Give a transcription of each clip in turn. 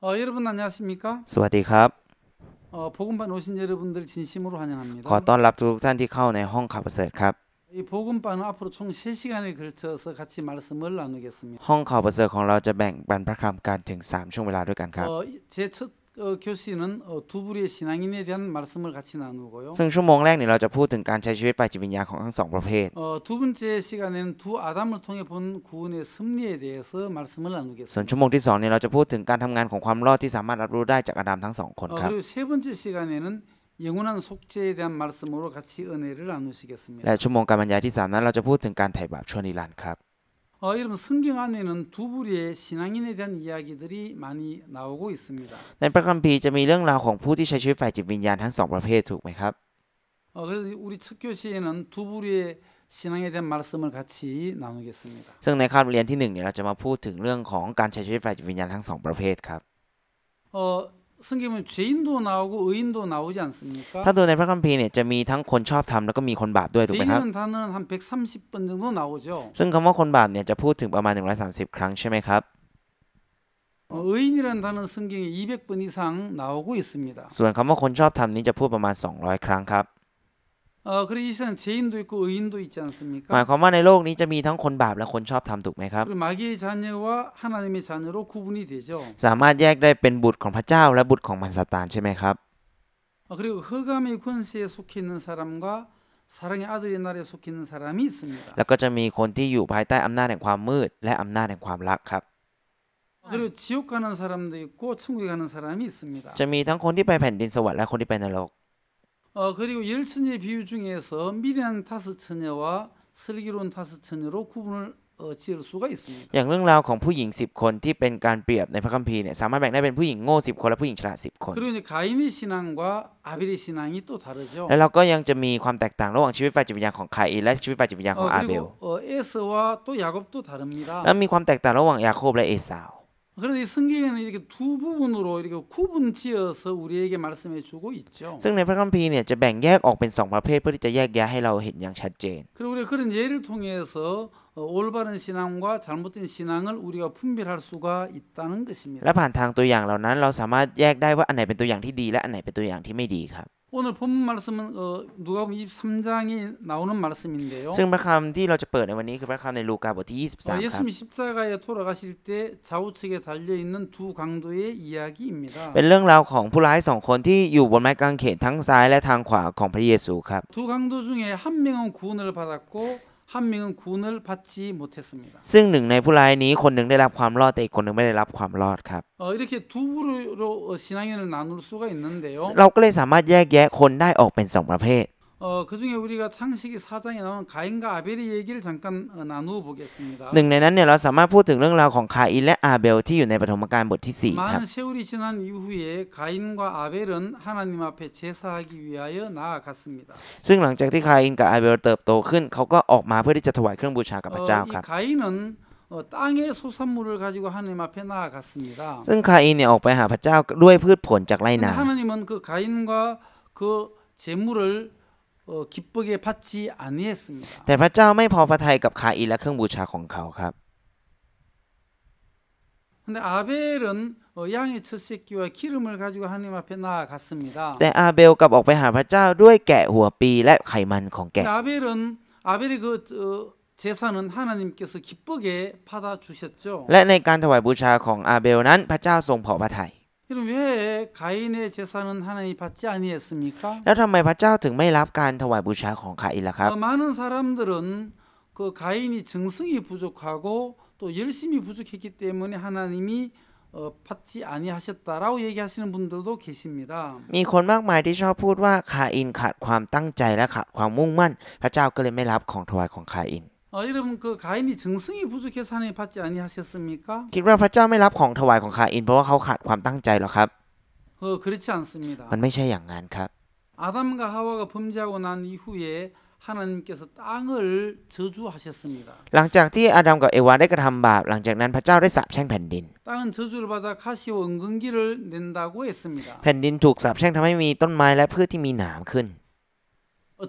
여러분 안녕하십니까? สวัสดีครับ 복음반 오신 여러분들 진심으로 ขอ 환영합니다. ต้อนรับทุกท่านที่เข้าในห้องข่าวประเสริฐครับ 이 복음반은 앞으로 총 3시간에 걸쳐서 같이 말씀을 나누겠습니다. ห้องข่าวประเสริฐของเราจะแบ่งบรรพคำกันถึง3ช่วงเวลาด้วยกันครับ 제 첫 교시는 두 부류의 신앙인에 대한 말씀을 같이 나누고요. ซึ่งชั่วโมงแรกเนี่ยเราจะพูดถึงการใช้ชีวิตฝ่ายจิตวิญญาณของทั้งสองประเภท 두 번째 시간에는 두 아담을 통해 본 구원의 섭리에 대해서 말씀을 ส่วน 나누겠습니다. ชั่วโมงที่2เนี่ยเราจะพูดถึงการทำงานของความรอดที่สามารถรับรู้ได้จากอาดัมทั้งสองคนครับ 그리고 세 번째 시간에는 영원한 속죄에 대한 말씀으로 같이 은혜를 나누시겠습니다. และชั่วโมงการบรรยายที่3นั้นเราจะพูดถึงการไถ่บาปชั่วนิรันดร์ครับ 여러분 성경 안에는 두 부류의 신앙인에 대한 이야기들이 많이 나오고 있습니다. ในพระคัมภีร์จะมีเรื่องราวของผู้ที่ใช้ชีวิตฝ่ายจิตวิญญาณทั้งสองประเภทถูกไหมครับ 그래서 우리 첫 교시에는 두 부류의 신앙에 대한 말씀을 같이 나누겠습니다. ซึ่งในคาบเรียนที่1เนี่ยเราจะมาพูดถึงเรื่องของการใช้ชีวิตฝ่ายจิตวิญญาณทั้งสองประเภทครับ 성경에 죄인도 나오고 의인도 나오지 않습니까? ถ้าดูในพระคัมภีร์เนี่ยจะมีทั้งคนชอบธรรมแล้วก็มีคนบาปด้วยถูกไหมครับ 죄인이라는 단어는 한 130번 정도 나오죠. ซึ่งคำว่าคนบาปเนี่ยจะพูดถึงประมาณ130ครั้งใช่ไหมครับ 의인이라는 단어는 성경에 200번 이상 나오고 있습니다. ส่วนคำว่าคนชอบธรรมนี้จะพูดประมาณ200ครั้งครับ 그리고 이 세상에 죄인도 있고 의인도 있지 หมาย 않습니까? ความว่าในโลกนี้จะมีทั้งคนบาปและคนชอบธรรมถูกไหมครับ 그리고 마귀의 자녀와 하나님의 자녀로 구분이 되죠. สามารถแยกได้เป็นบุตรของพระเจ้าและบุตรของมารซาตานใช่ไหมครับ 그리고 흑암의 권세에 속해 있는 사람과 사랑의 아들의 나라에 속해 있는 사람이 있습니다. แล้วก็จะมีคนที่อยู่ภายใต้อำนาจแห่งความมืดและอำนาจแห่งความรักครับ 그리고 지옥 가는 사람도 있고 천국에 가는 사람이 있습니다. จะมีทั้งคนที่ไปแผ่นดินสวรรค์และคนที่ไปนรก 그리고 열 처녀의 비유 중에서 미련한 다섯 처녀와 슬기로운 다섯 처녀로 구분을 지을 수가 있습니다. อย่างเรื่องราวของผู้หญิง10คนที่เป็นการเปรียบในพระคัมภีร์เนี่ยสามารถแบ่งได้เป็นผู้หญิงโง่10คนและผู้หญิงฉลาด10คน 그리고 이제 가인의 신앙과 아벨의 신앙이 또 다르죠. และเราก็ยังจะมีความแตกต่างระหว่างชีวิตฝ่ายจิตวิญญาณของคาอินและชีวิตฝ่ายจิตวิญญาณของอาเบล 그리고 에서와 또 야곱도 다릅니다. และมีความแตกต่างระหว่างยาโคบและเอสาว 그런데 이 성경에는 이렇게 두 부분으로 이렇게 구분지어서 우리에게 말씀해주고 있죠. ซึ่งในพระคัมภีร์เนี่ยจะแบ่งแยกออกเป็น2ประเภทเพื่อที่จะแยกแยะให้เราเห็นอย่างชัดเจน 그리고 우리가 그런 예를 통해서 올바른 신앙과 잘못된 신앙을 우리가 분별할 수가 있다는 것입니다. และผ่านทางตัวอย่างเหล่านั้นเราสามารถแยกได้ว่าอันไหนเป็นตัวอย่างที่ดีและอันไหนเป็นตัวอย่างที่ไม่ดีครับ 오늘 본문 말씀은 누가복음 23장에 나오는 말씀인데요. ซึ่งพระคำที่เราจะเปิดในวันนี้คือพระคำในลูกาบทที่23ครับ 예수님이 십자가에 돌아가실 때 좌우측에 달려 있는 두 강도의 이야기입니다. เป็นเรื่องราวของผู้ร้าย2คนที่อยู่บนไม้กางเขนทั้งซ้ายและทางขวาของพระเยซูครับ 두 강도 중에 한 명은 구원을 받았고 한 명은 구원을 받지 못했습니다. ซึ่งหนึ่งในผู้ร้ายนี้คนหนึ่งได้รับความรอดแต่อีกคนหนึ่งไม่ได้รับความรอดครับ 이렇게 두 부류로 신앙인을 나눌 수가 있는데요. เราก็เลยสามารถแยกแยะคนได้ออกเป็น2ประเภท 그중에 우리가 창세기 4장에 나오는 가인과 아벨의 얘기를 잠깐 나누어 보겠습니다. หนึ่งในนั้นเนี่ยเราสามารถพูดถึงเรื่องราวของคาอินและอาเบลที่อยู่ในปฐมกาลบทที่4ครับ 많은 세월이 지난 이후에 가인과 아벨은 하나님 앞에 제사하기 위하여 나아갔습니다. ซึ่งหลังจากที่คาอินกับอาเบลเติบโตขึ้นเขาก็ออกมาเพื่อที่จะถวายเครื่องบูชากับพระเจ้า 이 ครับ 가인은 땅의 소산물을 가지고 하나님 앞에 나아갔습니다. ซึ่งคาอินเนี่ยออกไปหาพระเจ้าด้วยพืชผลจากไรนา 하나님은 그 가인과 그 제물을 기쁘게 받지 아니했습니다. แต่พระเจ้าไม่พอพระทัยกับคาอินและเครื่องบูชาของเขาครับ 근데 아벨은 양의 첫 새끼와 기름을 가지고 하나님 앞에 나아갔습니다. แต่อาเบลกลับออกไปหาพระเจ้าด้วยแกะหัวปีและไขมันของแกะ 아벨의 그 제사는 하나님께서 기쁘게 받아 주셨죠. และในการถวายบูชาของอาเบลนั้นพระเจ้าทรงพอพระทัย 그럼 왜 가인의 제사는 하나님이 받지 아니했습니까? แล้วทำไมพระเจ้าถึงไม่รับการถวายบูชาของคาอินล่ะครับ 많은 사람들은 그 가인이 정성이 부족하고 또 열심이 부족했기 때문에 하나님이 받지 아니하셨다라고 얘기하시는 분들도 계십니다. มีคนมากมายที่ชอบพูดว่าคาอินขาดความตั้งใจและขาดความมุ่งมั่นพระเจ้าก็เลยไม่รับของถวายของคาอิน 여러분 그 가인이 정성이 부족해서 하나님 받지 아니하셨습니까? คิดว่าพระเจ้าไม่รับของถวายของคาอินเพราะว่าเขาขาดความตั้งใจหรอครับ 그렇지 않습니다. มันไม่ใช่อย่างนั้นครับ 아담과 하와가 범죄하고 난 이후에 하나님께서 땅을 저주하셨습니다. หลังจากที่อาดัมกับเอวาได้กระทำบาปหลังจากนั้นพระเจ้าได้สาปแช่งแผ่นดิน 땅은 저주를 받아 가시와 은근기를 낸다고 했습니다. แผ่นดินถูกสาปแช่งทำให้มีต้นไม้และพืชที่มีหนามขึ้น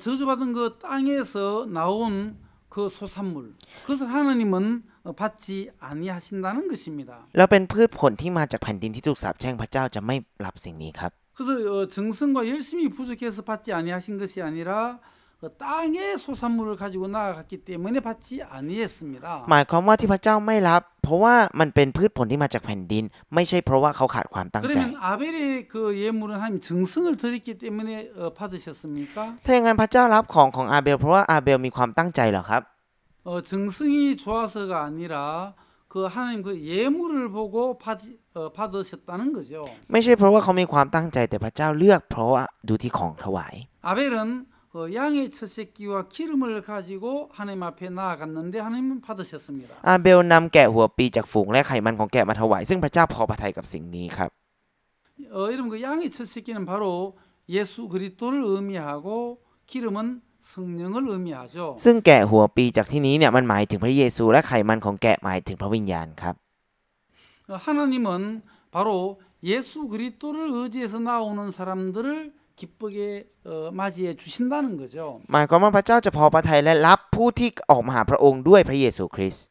저주받은 그 땅에서 나온 그 소산물 그것을 하나님은 받지 아니하신다는 것입니다. แล้วเป็นพืชผลที่มาจากแผ่นดินที่ถูกสาปแช่งพระเจ้าจะไม่รับสิ่งนี้ครับ 그래서 정성과 열심이 부족해서 받지 아니하신 것이 아니라 땅의 소산물을 가지고 나아갔기 때문에 받지 아니했습니다. หมายความว่าที่พระเจ้าไม่รับเพราะว่ามันเป็นพืชผลที่มาจากแผ่นดินไม่ใช่เพราะว่าเขาขาดความตั้งใจ 그러면 아벨의 그 예물은 하나님 정성을 드렸기 때문에 받으셨습니까? ถ้าอย่างนั้นพระเจ้ารับของอาเบลเพราะว่าอาเบลมีความตั้งใจเหรอครับ 정성이 좋아서가 아니라 그 하나님 그 예물을 보고 받으셨다는 거죠. ไม่ใช่เพราะว่าเขามีความตั้งใจแต่พระเจ้าเลือกเพราะว่าดูที่ของถวาย 아벨은 양의 첫 새끼와 기름을 가지고 하나님 앞에 나아갔는데 하나님은 받으셨습니다. อาเบลนำแกะหัวปีจากฝูงและไขมันของแกะมาถวายซึ่งพระเจ้าพอพระทัยกับสิ่งนี้ครับ 여러분 그 양의 첫 새끼는 바로 예수 그리스도를 의미하고 기름은 성령을 의미하죠. ซึ่งแกะหัวปีจากที่นี้เนี่ยมันหมายถึงพระเยซูและไขมันของแกะหมายถึงพระวิญญาณครับ 하나님은 바로 예수 그리스도를 의지해서 나오는 사람들을 기쁘게 맞이해 주신다는 거죠. หมายความว่าพระเจ้าจะพอพระทัยและรับผู้ที่ออกมาหาพระองค์ด้วยพระเยซูคริสต์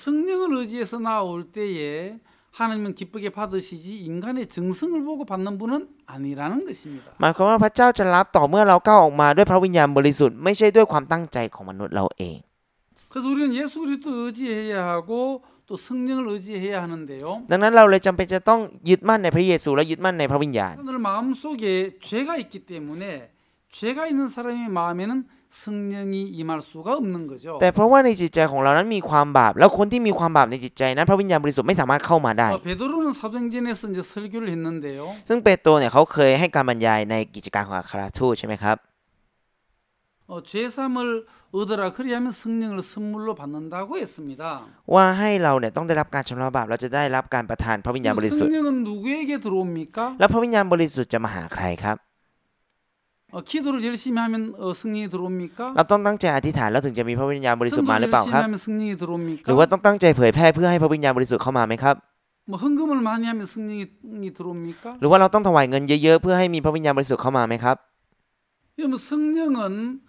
성령을 의지해서 나올 때에 하나님은 기쁘게 받으시지 인간의 정성을 보고 받는 분은 아니라는 것입니다. หมายความว่าพระเจ้าจะรับต่อเมื่อเราก้าวออกมาด้วยพระวิญญาณบริสุทธิ์ไม่ใช่ด้วยความตั้งใจของมนุษย์เราเอง 그래서 우리는 예수 그리스도 의지해야 하고 또 성령을 의지해야 하는데요. ดังนั้นเราเลยจำเป็นจะต้องยึดมั่นในพระเยซูและยึดมั่นในพระวิญญาณ 사람들 마음속에 죄가 있기 때문에 죄가 있는 사람의 마음에는 성령이 임할 수가 없는 거죠. แต่เพราะว่าในจิตใจของเรานั้นมีความบาปแล้วคนที่มีความบาปในจิตใจนั้นพระวิญญาณบริสุทธิ์ไม่สามารถเข้ามาได้ 베드로는 사도행전에서 이제 설교를 했는데요. ซึ่งเปโตรเนี่ยเขาเคยให้การบรรยายในกิจการของอัครทูตใช่ไหมครับ 죄사함을 얻으라 그리하면 성령을 선물로 받는다고 했습니다. ว่าให้เราเนี่ยต้องได้รับการชำระบาปเราจะได้รับการประทานพระวิญญาณบริสุทธิ์ 성령은 누구에게 들어옵니까? แล้วพระวิญญาณบริสุทธิ์จะมาหาใครครับ 기도를 열심히 하면 성령이 들어옵니까? เราต้องตั้งใจอธิษฐานแล้วถึงจะมีพระวิญญาณบริสุทธิ์มาห 전도를 รือเปล่า 열심히 ครับ 하면 성령이 หรือ 들어옵니까? ว่าต้องตั้งใจเผยแพร่เพื่อให้พระวิญญาณบริสุทธิ์เข้ามาไหมครับ 뭐 헌금을 많이 하면 성령이 들어옵니까? หรือว่าเราต้องถวายเงินเยอะๆเพื่อให้มีพระวิญญาณบริสุทธิ์เข้ามาไหมครับ 여러분 성령은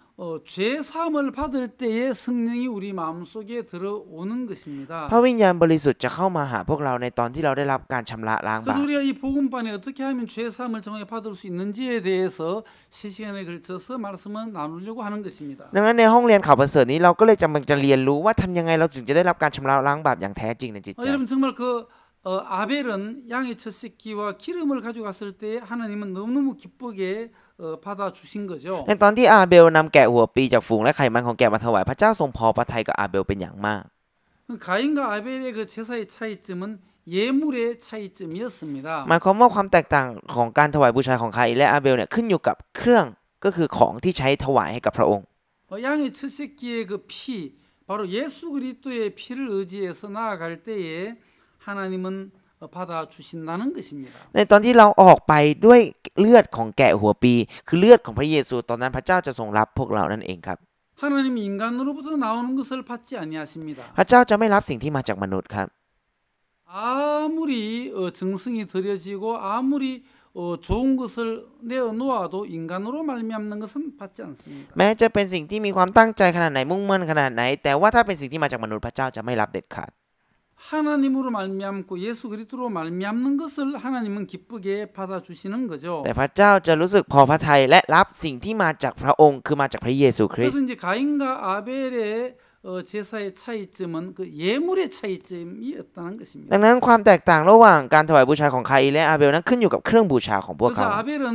죄 사함을 받을 때에 성령이 우리 마음속에 들어오는 것입니다. พระวิญญาณบริสุทธิ์จะเข้ามาหาพวกเราในตอนที่เราได้รับการชำระล้างบา 그래서 ป 우리가 이 복음반에 어떻게 하면 죄 사함을 정확히 받을 수 있는지에 대해서 3시간에 걸쳐서 말씀을 나누려고 하는 것입니다. ดังนั้นในห้องเรียนข่าวประเสริฐนี้เราก็เลยจำเป็นจะเรียนรู้ว่าทำยังไงเราถึงจะได้รับการชำระล้างบาปอย่างแท้จริงในจิตใจ 여러분 정말 그 아벨은 양의 첫 새끼와 기름을 가져갔을 때 하나님은 너무너무 기쁘게 받아 주신 거죠. ในตอนที่อาเบลนำแกะหัวปีจากฝูงและไขมันของแกะมาถวายพระเจ้าทรงพอพระทัยกับอาเบลเป็นอย่างมาก 가인과 아벨의 그 제사의 차이점은 예물의 차이점이었습니다. หมายความว่าความแตกต่างของการถวายบูชาของคาอินและอาเบลเนี่ยขึ้นอยู่กับเครื่องก็คือของที่ใช้ถวายให้กับพระองค์ 양의 첫 새끼의 그 피, 바로 예수 그리스도의 피를 의지해서 나아갈 때에 하나님은 받아 주신다는 것입니다. ในตอนที่เราออกไปด้วยเลือดของแกะหัวปีคือเลือดของพระเยซูตอนนั้นพระเจ้าจะทรงรับพวกเรานั่นเองครับ 하나님이 인간으로부터 나오는 것을 받지 아니하십니다. พระเจ้าจะไม่รับสิ่งที่มาจากมนุษย์ครับ 아무리 정성이 들여지고 아무리 좋은 것을 내어 놓아도 인간으로 말미암는 것은 받지 않습니다. แม้จะเป็นสิ่งที่มีความตั้งใจขนาดไหนมุ่งมั่นขนาดไหนแต่ว่าถ้าเป็นสิ่งที่มาจากมนุษย์พระเจ้าจะไม่รับเด็ดขาด 하나님으로 말미암고 예수 그리스도로 말미암는 것을 하나님은 기쁘게 받아 주시는 거죠. แต่พระเจ้าจะรู้สึกพอพระทัยและรับสิ่งที่มาจากพระองค์คือมาจากพระเยซูคริส 그래서 ต์ 이제 가인과 아벨의 제사의 차이점은 그 예물의 차이점이었다는 것입니다. ดังนั้นความแตกต่างระหว่างการถวายบูชาของคาอินและอาเบลนั้นขึ้นอยู่กับเครื่องบูชาของพวก 그래서 เขา 아벨은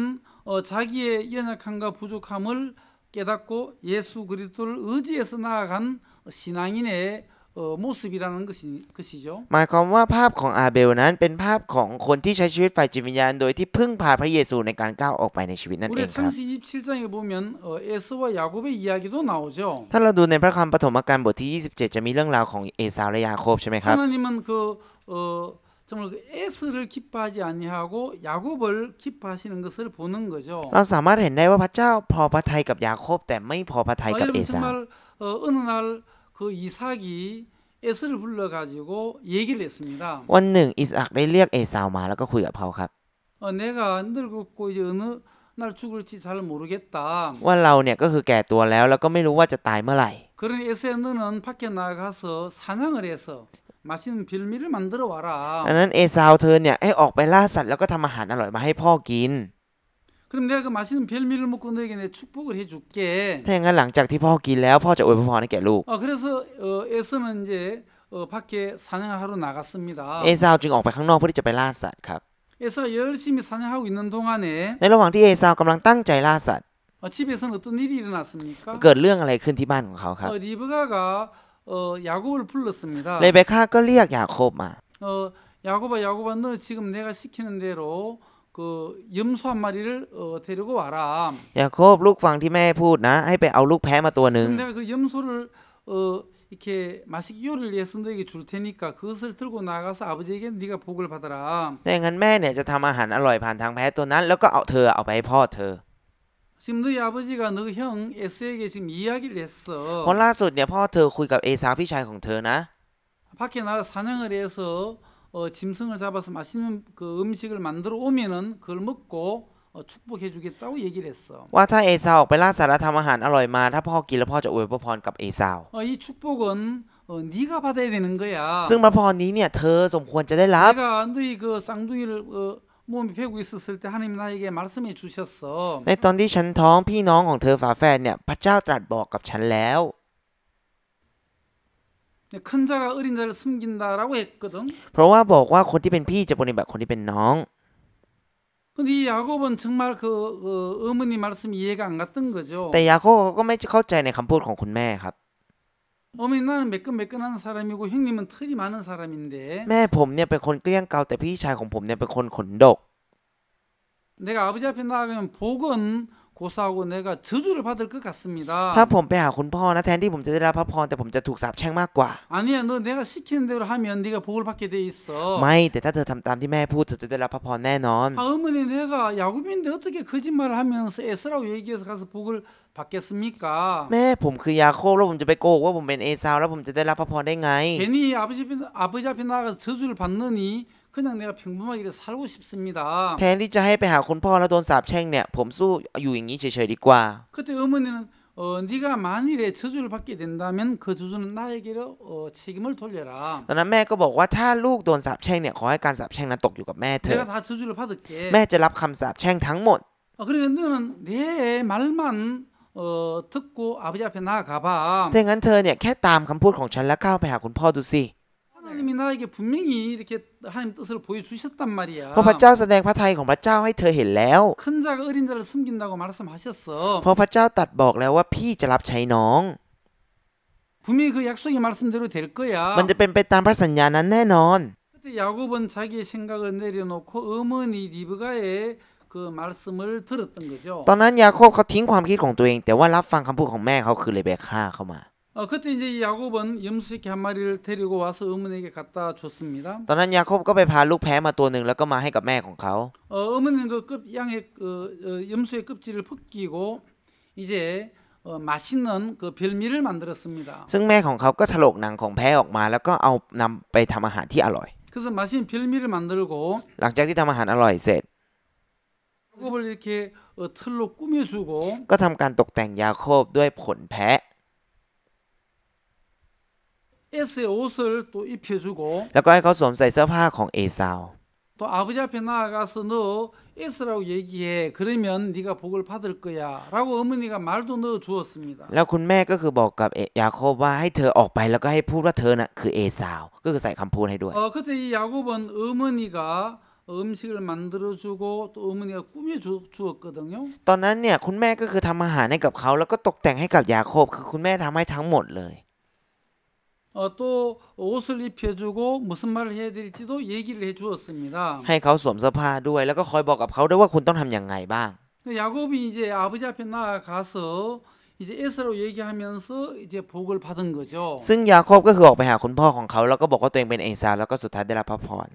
자기의 연약함과 부족함을 깨닫고 예수 그리스도를 의지해서 나아간 신앙인의 모습이라는 것이죠. หมายความว่าภาพของอาเบลนั้นเป็นภาพของคนที่ใช้ชีวิตฝ่ายจิตวิญญาณโดยที่พึ่งพาพระเยซูในการก้าวออกไปในชีวิตนั่นเอ 우리 งครับ 창세기 27장에 보면 에서와 야곱의 이야기도 나오죠. ถ้าเราดูในพระคัมภีร์ปฐมกาลบทที่27จะมีเรื่องราวของเอสาวและยาโคบใช่ไหมครับ 하나님은 정말 그 에서를 기뻐하지 아니하고 야곱을 기뻐하시는 것을 보는 거죠. เราสามารถเห็นได้ว่าพระเจ้าพอพระทัยกับยาโคบแต่ไม่พอพระทัยกับเอ 여러분 สาว 정말 어느 날 그 이삭이 에서를 불러가지고 얘기를 했습니다. วันหนึ่งอิสอัคได้เรียกเอสาวมาแล้วก็คุยกับเขาครับ 내가 늙었고 이제 어느 날 죽을지 잘 모르겠다. ว่าเราเนี่ยก็คือแก่ตัวแล้วแล้วก็ไม่รู้ว่าจะตายเมื่อไหร่ 그러니 에서야 너는 밖에 나가서 사냥을 해서 맛있는 별미를 만들어 ดัง 와라. นั้นเอซาวเธอเนี่ยให้ออกไปล่าสัตว์แล้วก็ทำอาหารอร่อยมาให้พ่อกิน 그럼 내가 그 맛있는 별미를 먹고 너에게 내 축복을 해줄게. ถ้าอย่างนั้นหลังจากที่พ่อกินแล้วพ่อจะอวยพรให้แก่ลูก 그래서 에서는 이제 밖에 사냥을 하러 나갔습니다. เอซาวจึงออกไปข้างนอกเพื่อที่จะไปล่าสัตว์ครับ 에서가 열심히 사냥하고 있는 동안에 ในระหว่างที่เอซาวกำลังตั้งใจล่าสัตว์ 집에서는 어떤 일이 일어났습니까? เกิดเรื่องอะไรขึ้นที่บ้านของเขาครับ 리브가가 야곱을 불렀습니다. เรเบคก้าก็เรียกยาโคบมา 야곱아, 너 지금 내가 시키는 대로 그 염소 한 마리를 데리고 와라. ยาโคบลูกฟังที่แม่พูดนะ ให้ไปเอาลูกแพะมาตัวหนึ่ง 그럼 내가 그 염소를 이렇게 맛있게 요리를 해서 너에게 줄 테니까 그것을 들고 나가서 아버지에게 네가 복을 받아라. แต่อย่างนั้นแม่เนี่ยจะทำอาหารอร่อยผ่านทางแพะตัวนั้น แล้วก็เอาไปให้พ่อเธอ 지금 너희 아버지가 너 형 에스에게 지금 이야기를 했어. เพราะล่าสุดเนี่ยพ่อเธอคุยกับเอซาวพี่ชายของเธอนะ 밖에 나가 사냥을 해서 짐승을 잡아서 맛있는 그 음식을 만들어 오면은 그걸 먹고 축복해 주겠다고 얘기를 했어. ว่าถ้าเอซาวออกไปล่าสัตว์แล้วทำอาหารอร่อยมาถ้าพ่อกินแล้วพ่อจะอวยพรกับเอซาว 이 축복은 네가 받아야 되는 거야. ซึ่งพระพรนี้เนี่ยเธอสมควรจะได้รับ 내가 너희 그 쌍둥이를 몸에 베고 있었을 때 하나님 나에게 말씀해 주셨어. ในตอนที่ฉันท้องพี่น้องของเธอฝาแฝดเนี่ยพระเจ้าตรัสบอกกับฉันแล้ว 큰 자가 어린 자를 숨긴다라고 했거든. เพราะว่าบอกว่าคนที่เป็นพี่จะปฏิบัติคนที่เป็นน้อง 근데 이 야곱은 정말 그 어머니 말씀이 이해가 안 갔던 거죠. แต่ยาโคบก็ไม่เข้าใจในคำพูดของคุณแม่ครับ 어머니 나는 매끈매끈한 사람이고 형님은 털이 많은 사람인데 แม่ผมเนี่ยเป็นคนเกลี้ยงเกลาแต่พี่ชายของผมเนี่ยเป็นคนขนดก 내가 아버지 앞에 나가면 복은 고사하고 내가 저주를 받을 것 같습니다. ถ้าผมไปหาคุณพ่อนะแทนที่ผมจะได้รับพระพรแต่ผมจะถูกสาปแช่งมากกว่า 아니야, 너 내가 시키는 대로 하면 네가 복을 받게 돼 있어. ไม่แต่ถ้าเธอทำตามที่แม่พูดเธอจะได้รับพระพรแน่นอน 어머니 내가 야곱인데 어떻게 거짓말을 하면서 에스라고 얘기해서 가서 복을 받겠습니까? แม่ผมคือยาโคบแล้วผมจะไปโกหกว่าผมเป็นเอซาวแล้วผมจะได้รับพระพรได้ไง 괜히 아버지 앞에 나가서 저주를 받느니 그냥 내가 평범하게 살고 싶습니다. แทนที่จะให้ไปหาคุณพ่อแล้วโดนสาปแช่งเนี่ยผมสู้อยู่อย่างนี้เฉยๆดีกว่า 그때 어머니는 네가 만일에 저주를 받게 된다면 그 저주는 나에게로 책임을 돌려라. ตอนนั้นแม่ก็บอกว่าถ้าลูกโดนสาปแช่งเนี่ยขอให้การสาปแช่งนั้นตกอยู่กับแม่เธอ 내가 다 저주를 받을게. แม่จะรับคำสาปแช่งทั้งหมด 그러니까 너는 내 말만 듣고 아버지 앞에 나가봐. ถ้าอย่างนั้นเธอเนี่ยแค่ตามคำพูดของฉันแล้วเข้าไปหาคุณพ่อดูสิ 하나님이 나에게 분명히 이렇게 하나님 뜻을 보여주셨단 말이야. เพราะพระเจ้าแสดงพระทัยของพระเจ้าให้เธอเห็นแล้ว 큰 자가 어린 자를 숨긴다고 말씀하셨어. เพราะพระเจ้าตรัสบอกแล้วว่าพี่จะรับใช้น้อง 분명히 그 약속의 말씀대로 될 거야. มันจะเป็นไปตามพระสัญญานั้นแน่นอน 그때 야곱은 자기의 생각을 내려놓고 어머니 리브가의 그 말씀을 들었던 거죠. ตอนนั้นยาโคบเขาทิ้งความคิดของตัวเองแต่ว่ารับฟังคำพูดของแม่เขาคือเรเบคก้าเข้ามา 그때 이제 야곱은 염소 새끼 한 마리를 데리고 와서 어머니에게 갖다 줬습니다. ตอนนั้นยาโคบก็ไปพาลูกแพะมาตัวหนึ่งแล้วก็มาให้กับแม่ของเขา 어머니는 그 양의 염소의 껍질을 벗기고 이제 맛있는 그 별미를 만들었습니다. ซึ่งแม่ของเขาก็ถลกหนังของแพะออกมาแล้วก็เอานำไปทำอาหารที่อร่อย 그래서 맛있는 별미를 만들고 หลังจากที่ทำอาหารอร่อยเสร็จ 야곱을 이렇게 틀로 꾸며주고 ก็ทำการตกแต่งยาโคบด้วยขนแพะ 에스의 옷을 또 입혀주고 แล้วก็ให้เขาสวมใส่เสื้อผ้าของเอซาว 또 아버지 앞에 나아가서 너 에스라고 얘기해. 그러면 네가 복을 받을 거야. 라고 어머니가 말도 넣어 주었습니다. แล้วคุณแม่ก็คือบอกกับยาโคบว่าให้เธอออกไปแล้วก็ให้พูดว่าเธอน่ะคือเอซาวก็คือใส่คำพูดให้ด้วย 그때 이 야곱은 어머니가 음식을 만들어주고 또 어머니가 꾸며주었거든요. ตอนนั้นเนี่ยคุณแม่ก็คือทำอาหารให้กับเขาแล้วก็ตกแต่งให้กับยาโคบคือคุณแม่ทำให้ทั้งหมดเลย 또 옷을 입혀주고 무슨 말을 해야 될지도 얘기를 해주었습니다. ให้เขาสวมเสื้อผ้าด้วยแล้วก็คอยบอกกับเขาด้วยว่าคุณต้องทำยังไงบ้าง 야곱이 이제 아버지 앞에 나아가서 이제 에스라고 얘기하면서 이제 복을 받은 거죠. ซึ่งยาโคบก็คือออกไปหาคุณพ่อของเขาแล้วก็บอกว่าตัวเองเป็นเอซาวแล้วก็สุดท้ายได้รับพระพร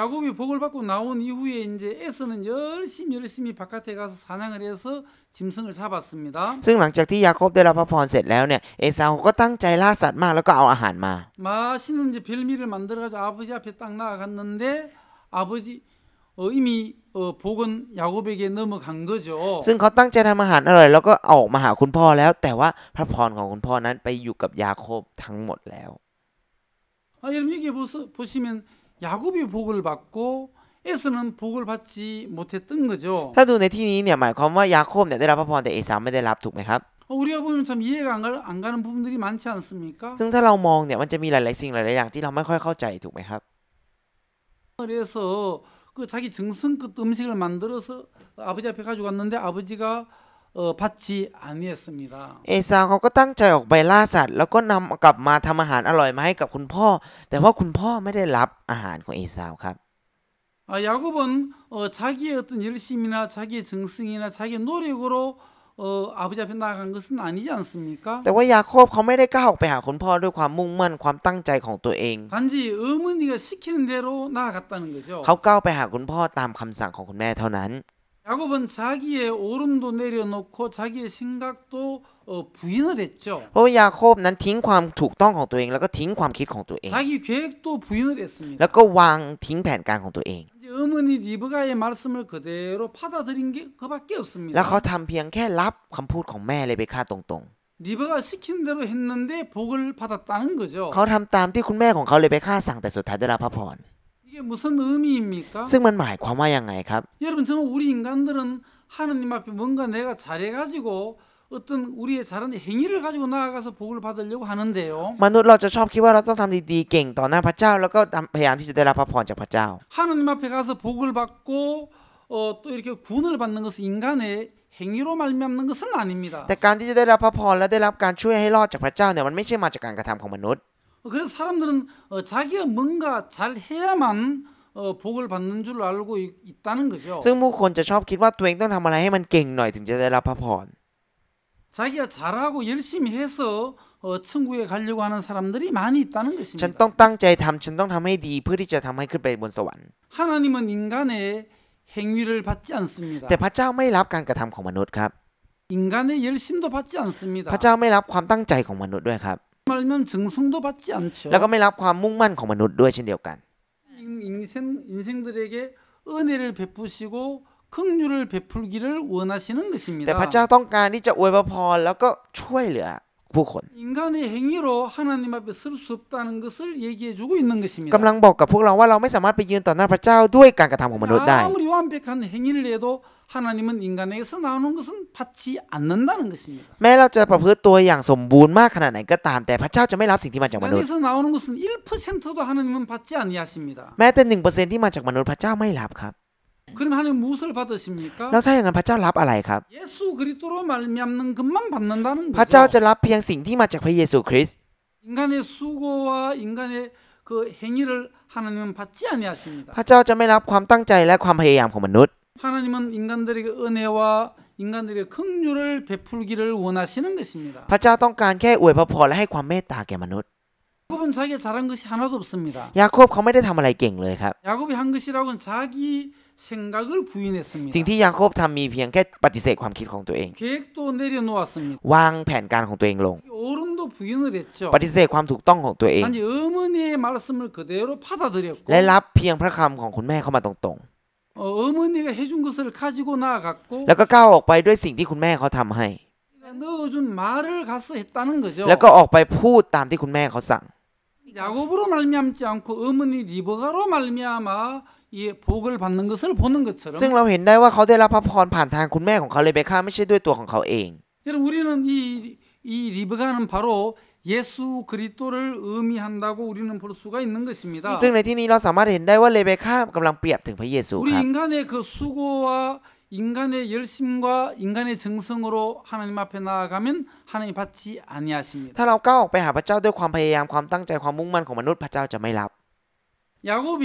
야곱이 복을 받고 나온 이후에 이제 에서는 열심히 바깥에 가서 사냥을 해서 짐승을 잡았습니다. ซึ่งหลังจากที่ยาโคบได้รับพระพรเสร็จแล้วเนี่ยเอซาวก็ตั้งใจล่าสัตว์มากแล้วก็เอาอาหารมา 맛있는 이제 별미를 만들어가지고 아버지 앞에 딱 나아갔는데 아버지 이미 복은 야곱에게 넘어간 거죠. ซึ่งเขาตั้งใจทำอาหารอร่อยแล้วก็เอาออกมาหาคุณพ่อแล้วแต่ว่าพระพรของคุณพ่อนั้นไปอยู่กับยาโคบทั้งหมดแล้ว 여러분 여기 보시면 야곱이 복을 받고 에서는 복을 받지 못했던 거죠. ถ้าดูในที่นี้เนี่ยหมายความว่ายาโคบเนี่ยได้รับพระพรแต่เอสาวไม่ได้รับถูกไหมครับ 우리가 보면 참 이해가 안 가는 부분들이 많지 않습니까? ซึ่งถ้าเรามองเนี่ยมันจะมีหลายๆสิ่งหลายๆอย่างที่เราไม่ค่อยเข้าใจถูกไหมครับ 그래서 그 자기 정성껏 음식을 만들어서 아버지 앞에 가지고 갔는데 아버지가 받지 아니했습니다. เอสาวเขาก็ตั้งใจออกไปล่าสัตว์แล้วก็นำกลับมาทำอาหารอร่อยมาให้กับคุณพ่อแต่ว่าคุณพ่อไม่ได้รับอาหารของเอสาวครับ 야곱은 자기의 어떤 열심이나 자기의 정성이나 자기의 노력으로 아버지 앞에 나아간 것은 아니지 않습니까? แต่ว่ายาโคบเขาไม่ได้ก้าวออกไปหาคุณพ่อด้วยความมุ่งมั่นความตั้งใจของตัวเอง 단지 어머니가 시키는 대로 나아갔다는 거죠. เขาก้าวไปหาคุณพ่อตามคำสั่งของคุณแม่เท่านั้น 야곱은 자기의 오름도 내려놓고 자기의 생각도 부인을 했죠. เพราะว่ายาโคบนั้นทิ้งความถูกต้องของตัวเองแล้วก็ทิ้งความคิดของตัวเอง 자기 계획도 부인을 했습니다. แล้วก็วางทิ้งแผนการของตัวเอง 어머니 리브가의 말씀을 그대로 받아들인 게 그밖에 แล้ว 없습니다. เขาทำเพียงแค่รับคำพูดของแม่เลเบคาตรง 리브가 시킨 대로 했는데 복을 받았다는 거죠. ๆเขาทำตามที่คุณแม่ของเขาเลเบคาสั่งแต่สุดท้ายได้รับพระพร 이게 무슨 의미입니까? ซึ่งมันหมายความว่ายังไงครับ 여러분 정말 우리 인간들은 하나님 앞에 뭔가 내가 잘해가지고 어떤 우리의 잘한 행위를 가지고 나아가서 복을 받으려고 하는데요. มนุษย์เราจะชอบคิดว่าเราต้องทำดีๆเก่งต่อหน้าพระเจ้าแล้วก็พยายามที่จะได้รับพระพรจากพระเจ้า 하나님 앞에 가서 복을 받고 또 이렇게 구원을 받는 것은 인간의 행위로 말미암는 것은 아닙니다. แต่การที่จะได้รับพระพรและได้รับการช่วยให้รอดจากพระเจ้าเนี่ยมันไม่ใช่มาจากการกระทำของมนุษย์ 그래서 사람들은 자기가 뭔가 잘해야만 복을 받는 줄 알고 있다는 거죠. ซึ่งผู้คนจะชอบคิดว่าตัวเองต้องทำอะไรให้มันเก่งหน่อยถึงจะได้รับพระพร 자기가 잘하고 열심히 해서 천국에 가려고 하는 사람들이 많이 있다는 ฉัน 것입니다. ต้องตั้งใจทำฉันต้องทำให้ดีเพื่อที่จะทำให้ขึ้นไปบนสวรรค์ 하나님은 인간의 행위를 받지 않습니다. แต่พระเจ้าไม่รับการกระทำของมนุษย์ครับ 인간의 열심도 받지 않습니다. พระเจ้าไม่รับความตั้งใจของมนุษย์ด้วยครับ 말면 정성도 받지 않죠. แล้วก็ไม่รับความมุ่งมั่นของมนุษย์ด้วยเช่นเดียวกัน 인생들에게 은혜를 베푸시고 긍휼을 베풀기를 원하시는 แต่ 것입니다. พระเจ้าต้องการที่จะอวยพระพรแล้วก็ช่วยเหลือผู้คน 인간의 행위로 하나님 앞에 설 수 없다는 것을 얘기해주고 있는 것입니다. กำลังบอกกับพวกเราว่าเราไม่สามารถไปยืนต่อหน้าพระเจ้าด้วยการกระทำของมนุษย์ได้ 아무리 완벽한 행위를 해도 하나님은 인간에게서 나오는 것은 받지 않는다는 것입니다. แม้เราจะประพฤติตัวอย่างสมบูรณ์มากขนาดไหนก็ตามแต่พระเจ้าจะไม่รับสิ่งที่มาจากมนุษย์ 인간에게서 나오는 것은 1%도 하나님은 받지 아니하십니다. แม้แต่ 1% ที่มาจากมนุษย์พระเจ้าไม่รับครับ 그럼 하나님 무엇을 받으십니까? แล้วถ้าอย่างนั้นพระเจ้ารับอะไรครับ 예수 그리스도로 말미암는 것만 받는다는 พระเจ้า 거죠. จะรับเพียงสิ่งที่มาจากพระเยซูคริสต์ 인간의 수고와 인간의 그 행위를 하나님은 받지 아니하십니다. พระเจ้าจะไม่รับความตั้งใจและความพยายามของมนุษย์ 하나님은 인간들에게 은혜와 인간들에게 긍휼을 베풀기를 원하시는 것입니다. พระเจ้าต้องการแค่อวยพระพรและให้ความเมตตาแก่มนุษย์ 야곱은 자기가 잘한 것이 하나도 없습니다. ยาโคบเขาไม่ได้ทำอะไรเก่งเลยครับ 야곱이 한 것이라고는 자기 생각을 부인했습니다. สิ่งที่ยาโคบทำมีเพียงแค่ปฏิเสธความคิดของตัวเอง 계획도 내려놓았습니다. วางแผนการของตัวเองลง 옳음도 부인을 했죠. ปฏิเสธความถูกต้องของตัวเอง 단지 어머니의 말씀을 그대로 받아들였고 และรับเพียงพระคำของคุณแม่เข้ามาตรง 어머니가 해준 것을 가지고 나아갔고 ๆ แล้วก็ก้าวออกไปด้วยสิ่งที่คุณแม่เขาทำให้ 넣어준 말을 가서 했다는 거죠. แล้วก็ออกไปพูดตามที่คุณแม่เขาสั่ง 야곱으로 말미암지 않고 어머니 리브가로 말미암아 이 복을 받는 것을 보는 것처럼 ซึ่งเราเห็นได้ว่าเขาได้รับพระพรผ่านทางคุณแม่ของเขาเลเบคาไม่ใช่ด้วยตัวของเขาเอง 여러분 우리는 이 리브가는 바로 예수 그리스도를 의미한다고 우리는 볼 수가 있는 것입니다. ซึ่งในที่นี้เราสามารถเห็นได้ว่าเลเบคากำลังเปรียบถึงพระเยซู 우리 ครับ 인간의 그 수고와 인간의 열심과 인간의 정성으로 하나님 앞에 나아가면 하나님 받지 아니하십니다. ถ้าเราก้าวออกไปหาพระเจ้าด้วยความพยายามความตั้งใจความมุ่งมั่นของมนุษย์พระเจ้าจะไม่รับ 야곱이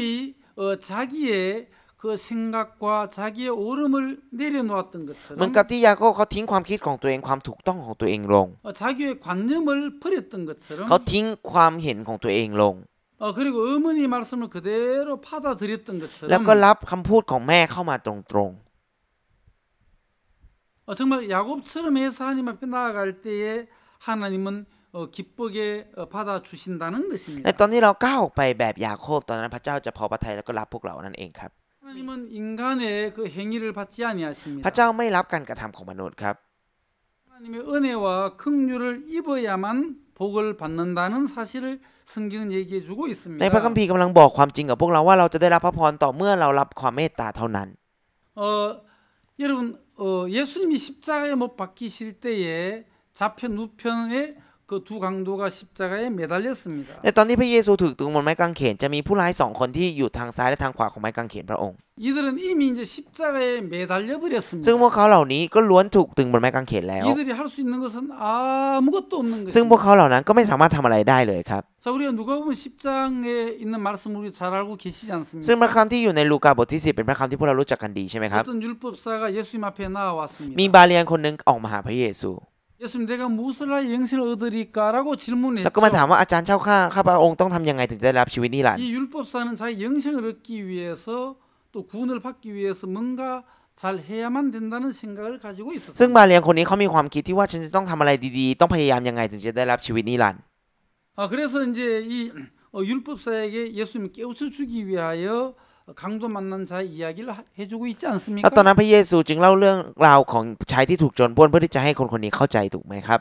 자기의 그 생각과 자기의 옳음을 내려놓았던 เหมือน 것처럼 กับที่ยาโคบเขาทิ้งความคิดของตัวเองความถูกต้องของตัวเองลง 자기의 관념을 버렸던 것처럼 เขาทิ้งความเห็นของตัวเองลง 그리고 어머니 말씀을 그대로 받아들였던 แล้วก็ 것처럼 รับคำพูดของแม่เข้ามาตรง 정말 야곱처럼 해서 하나님 앞에 나아갈 때에 하나님은 기쁘게 받아주신다는 ๆ 것입니다. ในตอนที่เราก้าวออกไปแบบยาโคบตอนนั้นพระเจ้าจะพอพระทัยแล้วก็รับพวกเรานั่นเองครับ 하나님 하나님은 인간의 그 행위를 받지 พระ 아니하십니다. เจ้าไม่รับการกระทำของมนุษย์ครับ 하나님의 은혜와 긍휼을 입어야만 복을 받는다는 사실을 성경은 얘기해 주고 ในพระคัม 있습니다. ภีร์กำลังบอกความจริงกับพวกเราว่าเราจะได้รับพระพรต่อเมื่อเรารับความเมตตาเท่านั้น 여러분 예수님이 십자가에 못 박히실 때에 좌편 우편에 그 두 강도가 십자가에 매달렸습니다. ในตอนที่พระเยซูถูกตรึงบนไม้กางเขนจะมีผู้ร้ายสองคนที่อยู่ทางซ้ายและทางขวาของไม้กางเขนพระองค์ 이들은 이미 이제 십자가에 매달려 ซึ่ง 버렸습니다. พวกเขาเหล่านี้ก็ล้วนถูกตรึงบนไม้กางเขนแล้ว 이들이 할 수 있는 것은 아무것도 없는 ซึ่งพวก 것입니다. เขาเหล่านั้นก็ไม่สามารถทำอะไรได้เลยครับ 자, 우리가 누가복음 10장에 있는 말씀을 우리 잘 알고 계시지 ซึ่งพระ 않습니까? คำที่อยู่ในลูกาบทที่ 10เป็นพระคำที่พวกเรารู้จักกันดีใช่ไหมครับ 어떤 율법사가 예수님 앞에 มี 나와왔습니다. บาเลียนคนหนึ่งออกมาหาพระเยซู 예수님 내가 무엇을 하여 영생을 얻으리까라고 แล้วก็มาถาม 질문했죠. ว่าอาจารย์เจ้าข้าพระองค์ต้องทำยังไงถึงจะได้รับชีวิตนิรันดร์ 이 율법사는 자기 영생을 얻기 위해서 또 구원을 받기 위해서 뭔가 잘 해야만 된다는 생각을 가지고 ซึ่ง 있었습니다. บาเลียนคนนี้เขามีความคิดที่ว่าฉันจะต้องทำอะไรดีๆต้องพยายามยังไงถึงจะได้รับชีวิตนิรันดร์ 그래서 이제 이 율법사에게 예수님 깨우쳐 주기 위하여 강도 만난 자의 이야기를 해주고 있지 แล้ว 않습니까? ตอนนั้นพระเยซูจึงเล่าเรื่องราวของชายที่ถูกโจรปล้นเพื่อที่จะให้คนคนนี้เข้าใจถูกไหมครับ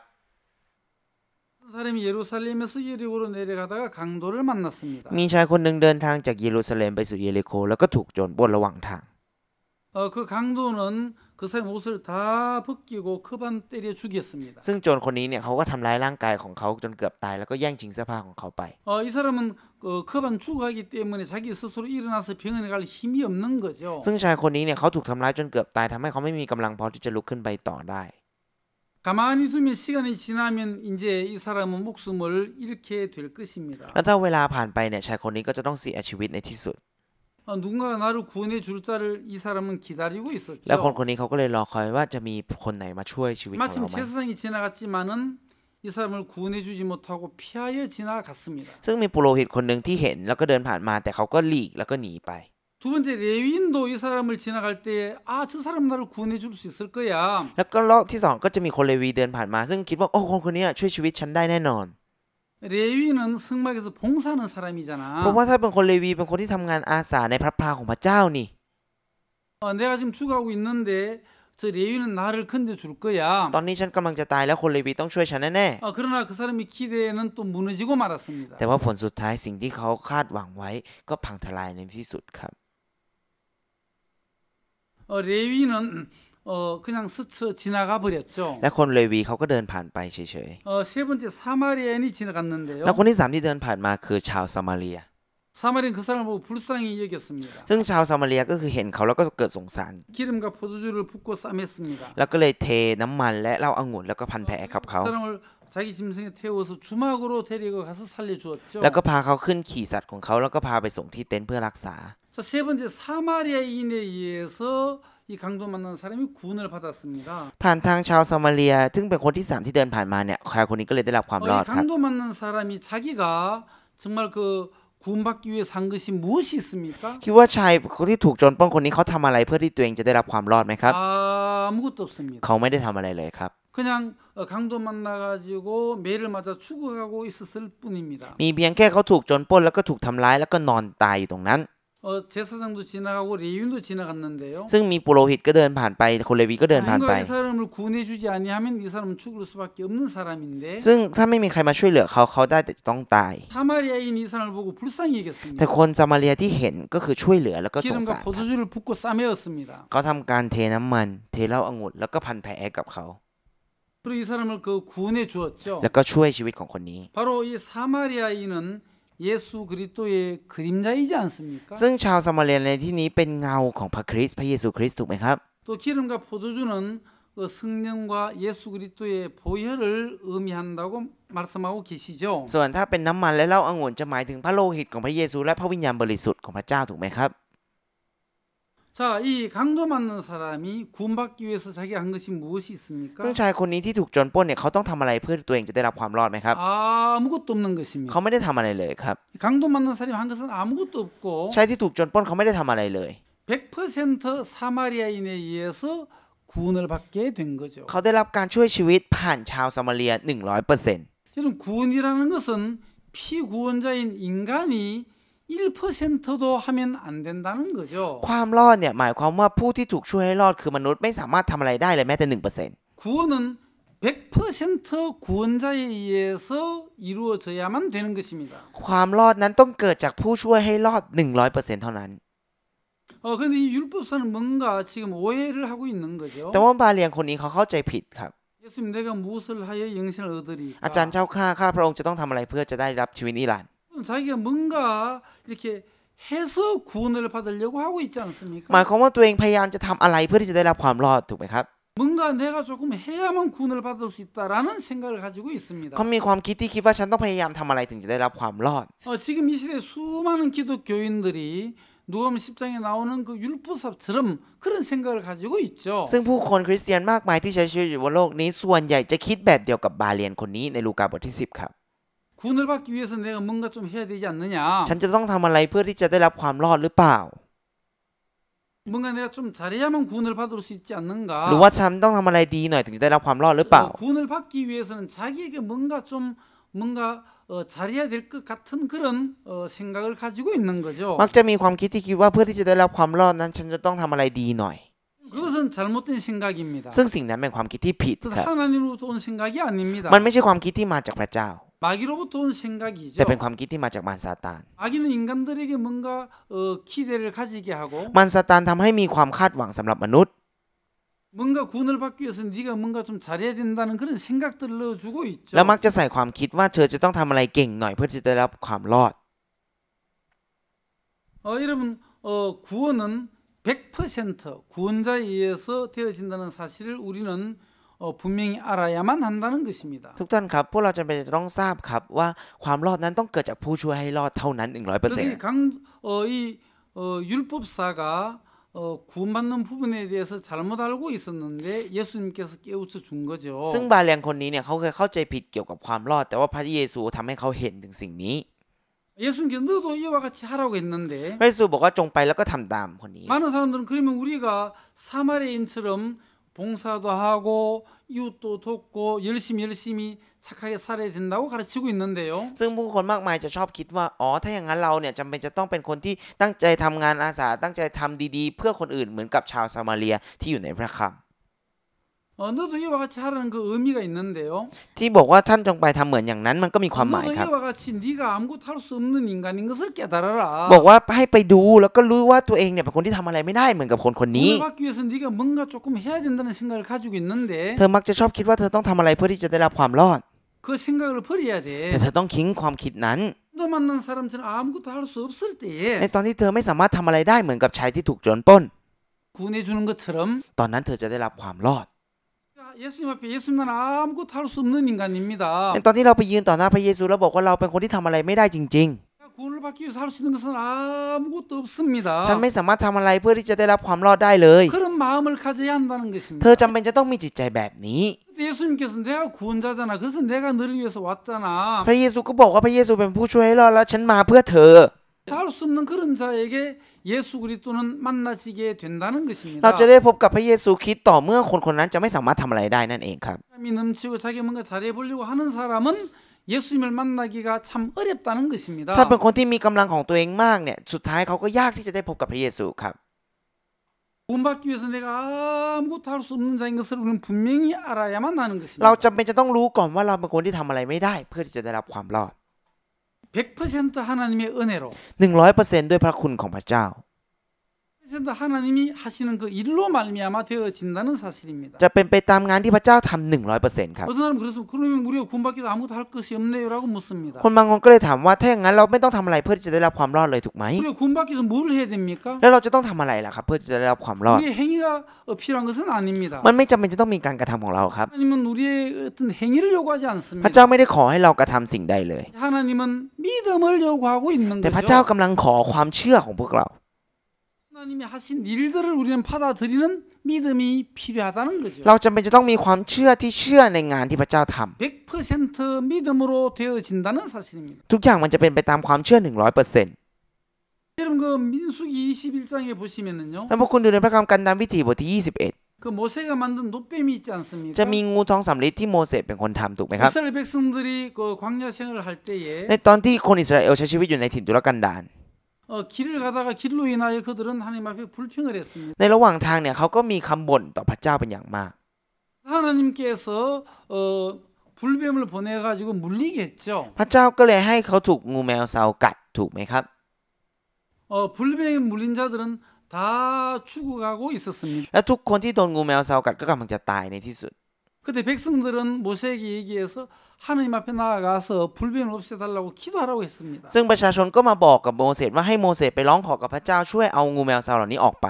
사람이 예루살렘에서 예리고로 내려가다가 강도를 만났습니다. มีชายคนหนึ่งเดินทางจากเยรูซาเล็มไปสู่เยริโคแล้วก็ถูกโจรปล้นระหว่างทาง 그 강도는 그 사람 옷을 다 벗기고 크반 때려 죽였습니다. ซึ่งโจรคนนี้เนี่ยเขาก็ทำร้ายร่างกายของเขาจนเกือบตายแล้วก็แย่งชิงเสื้อผ้าของเขาไป 이 사람은 크반 죽어가기 때문에 자기 스스로 일어나서 병원에 갈 힘이 없는 거죠. ซึ่งชายคนนี้เนี่ยเขาถูกทำร้ายจนเกือบตายทำให้เขาไม่มีกำลังพอที่จะลุกขึ้นไปต่อได้ 가만히 두면 시간이 지나면 이제 이 사람은 목숨을 잃게 될 것입니다. แล้วถ้าเวลาผ่านไปเนี่ยชายคนนี้ก็จะต้องเสียชีวิตในที่สุด 누군가 나를 구원해 줄 자를 이 사람은 기다리고 แล้วคน 있었죠. คนนี้เขาก็เลยรอคอยว่าจะมีคนไหนมาช่วยชีวิตของ 마침 เราไหม 제사장이 지나갔지만은 이 사람을 구원해 주지 못하고 피하여 지나갔습니다. ซึ่งมีปุโรหิตคนหนึ่งที่เห็นแล้วก็เดินผ่านมาแต่เขาก็หลีกแล้วก็หนีไป 두 번째 레위인도 이 사람을 지나갈 때 저 사람 나를 구원해 줄 수 있을 거야. แล้วก็รอบที่สองก็จะมีคนเลวีเดินผ่านมาซึ่งคิดว่าโอ้คนคนนี้ช่วยชีวิตฉันได้แน่นอน 레위인은 성막에서 봉사하는 เพราะ 사람이잖아. ว่าถ้าเป็นคนเลวีเป็นคนที่ทำงานอาสาในพระพลาของพระเจ้านี่ 내가 지금 죽어가고 있는데 저 레위인은 나를 건져 줄 거야. ตอนนี้ฉันกำลังจะตายแล้วคนเลวีต้องช่วยฉันแน่ 그러나 그 사람의 기대는 또 무너지고 ๆ 말았습니다. แต่ว่าผลสุดท้ายสิ่งที่เขาคาดหวังไว้ก็พังทลายในที่สุดครับ 레위인은 그냥 스쳐 지나가 버렸죠. และคนเลวีเขาก็เดินผ่านไปเฉย 세 번째 사마리아인이 ๆ 지나갔는데요. แล้วคนที่สามที่เดินผ่านมาคือชาวซามาเรีย 사마리아인 그 사람을 보고 불쌍히 여겼습니다. ซึ่งชาวซามาเรียก็คือเห็นเขาแล้วก็เกิดสงสาร 기름과 포도주를 붓고 싸맸습니다. แล้วก็เลยเทน้ำมันและเหล้าองุ่นแล้วก็พันแผลกับเขา 그 사람을 자기 짐승에 태워서 주막으로 데리고 가서 살려주었죠. แล้วก็พาเขาขึ้นขี่สัตว์ของเขาแล้วก็พาไปส่งที่เต็นท์เพื่อรักษา 자, 세 번째 사마리아인에 의해서 이 강도 만난 사람이 구원을 받았습니다. ผ่านทางชาวซามาเรียซึ่งเป็นคนที่สามที่เดินผ่านมาเนี่ยชายคนนี้ก็เลยได้รับความรอ 이 ดครับ 강도 만난 사람이 자기가 정말 그 구원받기 위해 산 것이 무엇이 있습니까? คิดว่าชายคนที่ถูกโจรปล้นคนนี้เขาทำอะไรเพื่อที่ตัวเองจะได้รับความรอดไหมครับ 아무것도 없습니다. เขาไม่ได้ทำอะไรเลยครับ 그냥 강도 만나가지고 매를 맞아 죽어가고 있었을 뿐입니다. มีเพียงแค่เขาถูกโจรปล้นแล้วก็ถูกทำร้ายแล้วก็นอนตายอยู่ตรงนั้น 제사장도 지나가고 레위인도 지나갔는데요. ซึ่งมีปุโรหิตก็เดินผ่านไปคนเลวีก็เดินผ่านไป 누가 이 사람을 구원해주지 아니하면 이 사람은 죽을 수밖에 없는 사람인데 ซึ่งถ้าไม่มีใครมาช่วยเหลือเขาได้แต่ต้องตาย 사마리아인 이 사람을 보고 불쌍히 แต่ 여겼습니다. คนซามาเรียที่เห็นก็คือช่วยเหลือแล้วก็สงสาร 기름과 포도주를 붓고 싸매었습니다. เขาทำการเทน้ำมันเทเหล้าองุ่นแล้วก็พันแผลกับเขา 그리고 이 사람을 그 구원해 주었죠. แล้วก็ช่วยชีวิตของคนนี้ 바로 이 사마리아인은 예수 그리스도의 그림자이지 않습니까? ซึ่งชาวซามาเรียในที่นี้เป็นเงาของพระคริสต์พระเยซูคริสต์ถูกไหมครับ 또 기름과 포도주는 그 성령과 예수 그리스도의 보혈을 의미한다고 말씀하고 계시죠. ส่วนถ้าเป็นน้ำมันและเหล้าองุ่นจะหมายถึงพระโลหิตของพระเยซูและพระวิญญาณบริสุทธิ์ของพระเจ้าถูกไหมครับ 자, 이 강도 맞는 사람이 구원받기 위해서 자기가 한 것이 무엇이 있습니까? ซึ่งชายคนนี้ที่ถูกโจรปล้นเนี่ยเขาต้องทำอะไรเพื่อตัวเองจะได้รับความรอดไหมครับ 아무것도 없는 것입니다. เขาไม่ได้ทำอะไรเลยครับ 강도 맞는 사람이 한 것은 아무것도 없고 ชายที่ถูกโจรปล้นเขาไม่ได้ทำอะไรเลย 100% 사마리아인에 의해서 구원을 받게 된 거죠. เขาได้รับการช่วยชีวิตผ่านชาวซามาเรีย 100% 여러분 구원이라는 것은 피구원자인 인간이 1%도 하면 안 된다는 거죠. ความรอดเนี่ยหมายความว่าผู้ที่ถูกช่วยให้รอดคือมนุษย์ไม่สามารถทำอะไรได้เลยแม้แต่ 1% 구원은 100% 구원자에 의해서 이루어져야만 되는 것입니다. ความรอดนั้นต้องเกิดจากผู้ช่วยให้รอด 100% เท่านั้น 그런데 이 율법사는 뭔가 지금 오해를 하고 있는 거죠. แต่ว่าบาเลียนคนนี้เขาเข้าใจผิดครับ 예수님 내가 무엇을 하여 영생을 อาจารย์ 얻으리까? เจ้าข้าพระองค์จะต้องทำอะไรเพื่อจะได้รับชีวิตนิรันดร์ 자기가 뭔가 이렇게 해서 구원을 받으려고 하고 있지 หมาย 않습니까? ความว่าตัวเองพยายามจะทำอะไรเพื่อที่จะได้รับความรอดถูกไหมครับ 뭔가 내가 조금 해야만 구원을 받을 수 있다라는 생각을 가지고 있습니다. เขามีความคิดที่คิดว่าฉันต้องพยายามทำอะไรถึงจะได้รับความรอด 지금 이 시대에 수많은 기독교인들이 누가복음 10장에 나오는 그 율법사처럼 그런 생각을 가지고 있죠. ซึ่งผู้คนคริสเตียนมากมายที่ใช้ชีวิตอยู่บนโลกนี้ส่วนใหญ่จะคิดแบบเดียวกับบาเลียนคนนี้ในลูกาบทที่ 10 ครับ 구원을 받기 위해서 내가 뭔가 좀 해야 되지 않느냐? ฉันจะต้องทำอะไรเพื่อที่จะได้รับความรอดหรือเปล่า 뭔가 내가 좀 잘해야만 구원을 받을 수 있지 หรือ 않는가? ว่าฉันต้องทำอะไรดีหน่อยถึงจะได้รับความรอดหรือเปล่า 구원을 받기 위해서는 자기에게 뭔가 잘해야 될 것 같은 그런 생각을 가지고 있는 거죠. มักจะมีความคิดที่คิดว่าเพื่อที่จะได้รับความรอดนั้นฉันจะต้องทำอะไรดีหน่อย 그것은 잘못된 생각입니다. ซึ่งสิ่งนั้นเป็นความคิดที่ผิด 그래서 ครับ 하나님으로부터 온 생각이 아닙니다. มันไม่ใช่ความคิดที่มาจากพระเจ้า 마귀로부터 온 생각이죠. แต่เป็นความคิดที่มาจากมารซาตาน 마귀는 인간들에게 뭔가 기대를 가지게 하고 มารซาตานทำให้มีความคาดหวังสำหรับมนุษย์ 뭔가 구원을 받기 위해서 네가 뭔가 좀 잘해야 된다는 그런 생각들을 넣어주고 있죠. แล้วมักจะใส่ความคิดว่าเธอจะต้องทำอะไรเก่งหน่อยเพื่อที่จะได้รับความรอด 여러분 구원은 100% 구원자에 의해서 되어진다는 사실을 우리는 분명히 알아야만 한다는 것입니다. ทุกท่านครับพวกเราจำเป็นจะต้องทราบครับว่าความรอดนั้นต้องเกิดจากผู้ช่วยให้รอดเท่านั้น 그래서 100% 이 율법사가 구원받는 부분에 대해서 잘못 알고 있었는데 예수님께서 깨우쳐 준 거죠. ซึ่งบาเลียนคนนี้เนี่ยเขาเคยเข้าใจผิดเกี่ยวกับความรอดแต่ว่าพระเยซูทำให้เขาเห็นถึงสิ่งนี้ 예수님께서 너도 이와 같이 하라고 했는데 พระเยซูบอกว่าจงไปแล้วก็ทำตามคนนี้ 많은 사람들은 그러면 우리가 사마리아인처럼 봉사도 하고 이웃도 돕고 열심히 착하게 살아야 된다고 가르치고 있는데요. ซึ่งผู้คนมากมายจะชอบคิดว่าอ๋อถ้าอย่างนั้นเราเนี่ยจำเป็นจะต้องเป็นคนที่ตั้งใจทำงานอาสาตั้งใจทำดีๆเพื่อคนอื่นเหมือนกับชาวซามาเรียที่อยู่ในพระคัมภีร์ 너도 이와 같이 하라는 그 의미가 있는데요. ที่บอกว่าท่านจงไปทำเหมือนอย่างนั้นมันก็มีความหมาย 너도 ครับ 이와 같이 네가 아무것도 할 수 없는 인간인 것을 깨달아라. บอกว่าให้ไปดูแล้วก็รู้ว่าตัวเองเนี่ยเป็นคนที่ทำอะไรไม่ได้เหมือนกับคนคนนี้ 구원을 받기 위해서 네가 뭔가 조금 해야 된다는 생각을 가지고 있는데 เธอมักจะชอบคิดว่าเธอต้องทำอะไรเพื่อที่จะได้รับความรอด 그 생각을 버려야 แต่ 돼. เธอต้องทิ้งความคิดนั้น 너 만난 사람처럼 아무것도 할 수 없을 ใน 때에 ตอนที่เธอไม่สามารถทำอะไรได้เหมือนกับชายที่ถูกโจรปล้น 구원해 주는 것처럼 ตอนนั้นเธอจะได้รับความรอด 예수님 앞에 예수님 나는 아무것도 할 수 없는 인간입니다. ในตอนที่เราไปยืนต่อหน้าพระเยซูแล้วบอกว่าเราเป็นคนที่ทำอะไรไม่ได้จริง 구원을 받기 위해서 할 수 있는 것은 아무것도 없습니다. ๆ ฉันไม่สามารถทำอะไรเพื่อที่จะได้รับความรอดได้เลย 그런 마음을 가져야 한다는 것입니다. เธอจำเป็นจะต้องมีจิตใจแบบนี้ 예수님께서 내가 구원자잖아. 그래서 내가 너를 위해서 왔잖아. พระเยซูก็บอกว่าพระเยซูเป็นผู้ช่วยให้รอดแล้วฉันมาเพื่อเธอ 할 수 없는 그런 자에게 예수 그리스도는 만나지게 된다는 เรา 것입니다. จะได้พบกับพระเยซูคริสต์ต่อเมื่อคนคนนั้นจะไม่สามารถทำอะไรได้นั่นเองครับ 사람이 넘치고 자기 뭔가 잘해 보려고 하는 사람은 예수님을 만나기가 참 어렵다는 것입니다. ถ้าเป็นคนที่มีกำลังของตัวเองมากเนี่ยสุดท้ายเขาก็ยากที่จะได้พบกับพระเยซูครับ 구원받기 위해서 내가 아무것도 할 수 없는 자인 것을 우리는 분명히 알아야만 하는 เรา 것입니다. จำเป็นจะต้องรู้ก่อนว่าเราเป็นคนที่ทำอะไรไม่ได้เพื่อที่จะได้รับความรอด 100% 하나님의 은혜로 100% ด้วยพระคุณของพระเจ้า 100% 하나님이 하시는 그 일로 말미암아 되어진다는 사실입니다. จะเป็นไปตามงานที่พระเจ้าทำ 100% ครับ 어떤 사람은 그러면 우리가 구원받기 위해서 아무것도 할 것이 없네요라고 묻습니다. คนบางคนก็เลยถามว่าถ้าอย่างนั้นเราไม่ต้องทำอะไรเพื่อที่จะได้รับความรอดเลยถูกไหม 우리가 구원받기 위해서 뭘 해야 됩니까? แล้วเราจะต้องทำอะไรล่ะครับเพื่อที่จะได้รับความรอด 우리의 행위가 필요한 것은 아닙니다. มันไม่จำเป็นจะต้องมีการกระทำของเราครับ 하나님은 우리의 어떤 행위를 요구하지 พระ 않습니다. เจ้าไม่ได้ขอให้เรากระทำสิ่งใดเลย 하나님은 믿음을 요구하고 있는 แต่พระเจ้า 거죠. กำลังขอความเชื่อของพวกเรา 하나님이 하신 일들을 우리는 받아들이는 믿음이 필요하다는 거죠. เราจำเป็นจะต้องมีความเชื่อที่เชื่อในงานที่พระเจ้าทำ 100% 믿음으로 되어진다는 사실입니다. ทุกอย่างมันจะเป็นไปตามความเชื่อ 100% 여러분 그 민수기 21장에 보시면은요. ถ้าพวกคุณดูในพระคัมภีร์กันดารวิถีบทที่ 그 모세가 만든 노뱀이 있지 21 않습니까? จะมีงูทองสำริดที่โมเสสเป็นคนทำถูกไหมครับ 이스라엘 백성들이 그 광야 생활을 할 때에 ในตอนที่คนอิสราเอลใช้ชีวิตอยู่ในถิ่นทุรกันดาร 길을 가다가 길로 인하여 그들은 하나님 앞에 불평을 했습니다. ในระหว่างทางเนี่ยเขาก็มีคำบ่นต่อพระเจ้าเป็นอย่างมาก 하나님께서 불뱀을 보내가지고 물리게 했죠. พระเจ้าก็เลยให้เขาถูกงูแมวเซากัดถูกไหมครับ 불뱀에 물린 자들은 다 죽어가고 있었습니다. และทุกคนที่โดนงูแมวเซากัดก็กำลังจะตายในที่สุด 그때 백성들은 모세에게 얘기해서 하나님 앞에 나아가서 불뱀을 없애달라고 기도하라고 했습니다. ซึ่งประชาชนก็มาบอกกับโมเสสว่าให้โมเสสไปร้องขอกับพระเจ้าช่วยเอางูแมวเซาเหล่านี้ออกไป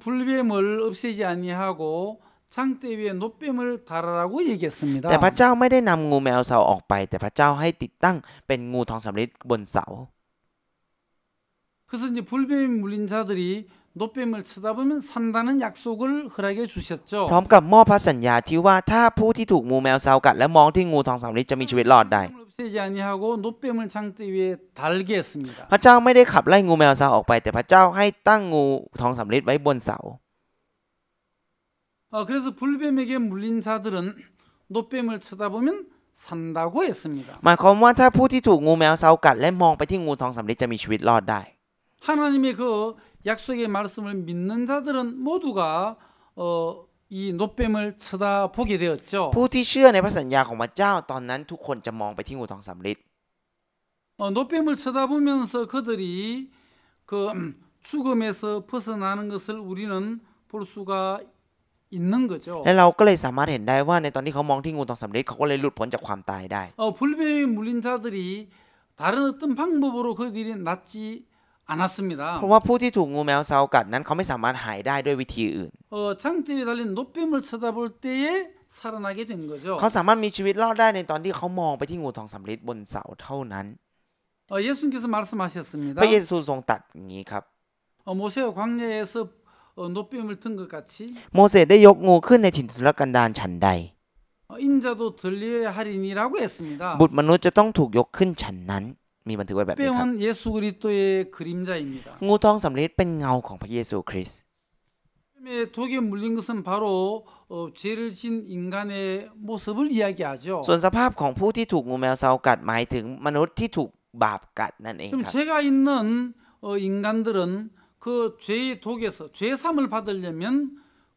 불뱀을 없애지 아니하고 장대 위에 노뱀을 달아라고 얘기했습니다. แต่พระเจ้าไม่ได้นำงูแมวเซาออกไปแต่พระเจ้าให้ติดตั้งเป็นงูทองสำริดบนเสา 그래서 이제 불뱀에 물린 자들이 노뱀을 쳐다보면 산다는 약속을 허락해 주셨죠. พร้อมกับมอบพระสัญญาที่ว่าถ้าผู้ที่ถูกงูแมวเซากัดและมองที่งูทองสำริดจะมีชีวิตรอดได้ 불뱀을 없애지 아니하고 노뱀을 장대 위에 달게 했습니다. พระเจ้าไม่ได้ขับไล่งูแมวเซาออกไปแต่พระเจ้าให้ตั้งงูทองสำริดไว้บนเสา 그래서 불뱀에게 물린 자들은 노뱀을 쳐다보면 산다고 했습니다. หมายความว่าถ้าผู้ที่ถูกงูแมวเซากัดและมองไปที่งูทองสำริดจะมีชีวิตรอดได้ 하나님의 그 약속의 말씀을 믿는 자들은 모두가 이 노뱀을 쳐다보게 되었죠. ผู้ที่เชื่อในพระสัญญาของพระเจ้าตอนนั้นทุกคนจะมองไปที่งูทองสำริด 노뱀을 쳐다보면서 그들이 그 죽음에서 벗어나는 것을 우리는 볼 수가 있는 거죠. และเราก็เลยสามารถเห็นได้ว่าในตอนที่เขามองที่งูทองสำริดเขาก็เลยหลุดพ้นจากความตายได้ 불뱀에 물린 자들이 다른 어떤 방법으로 그들이 낫지 않았습니다. เพราะว่าผู้ที่ถูกงูแมวเซากัดนั้นเขาไม่สามารถหายได้ด้วยวิธีอื่น 장대에 달린 노뱀을 쳐다볼 때에 살아나게 된 거죠. เขาสามารถมีชีวิตรอดได้ในตอนที่เขามองไปที่งูทองสำริดบนเสาเท่านั้น 예수님께서 말씀하셨습니다. พระเยซูทรงตรัสอย่างนี้ครับ 모세가 광야에서 노뱀을 든 것 같이 โมเสสได้ยกงูขึ้นในถิ่นทุรกันดารฉันใด 인자도 들려야 하리니라고 했습니다. บุตรมนุษย์จะต้องถูกยกขึ้นฉันนั้นมีบันทึกไว้แบบนี้ครับ 뱀은 예수 그리스도의 그림자입니다. งูทองสำริดเป็นเงาของพระเยซูคริสต์ 뱀의 독에 물린 것은 바로 죄를 진 인간의 모습을 이야기하죠. ส่วนสภาพของผู้ที่ถูกงูแมวเซากัดหมายถึงมนุษย์ที่ถูกบาปกัดนั่นเอง 그럼 ครับ 죄가 있는 인간들은 그 죄의 독에서 죄삼을 받으려면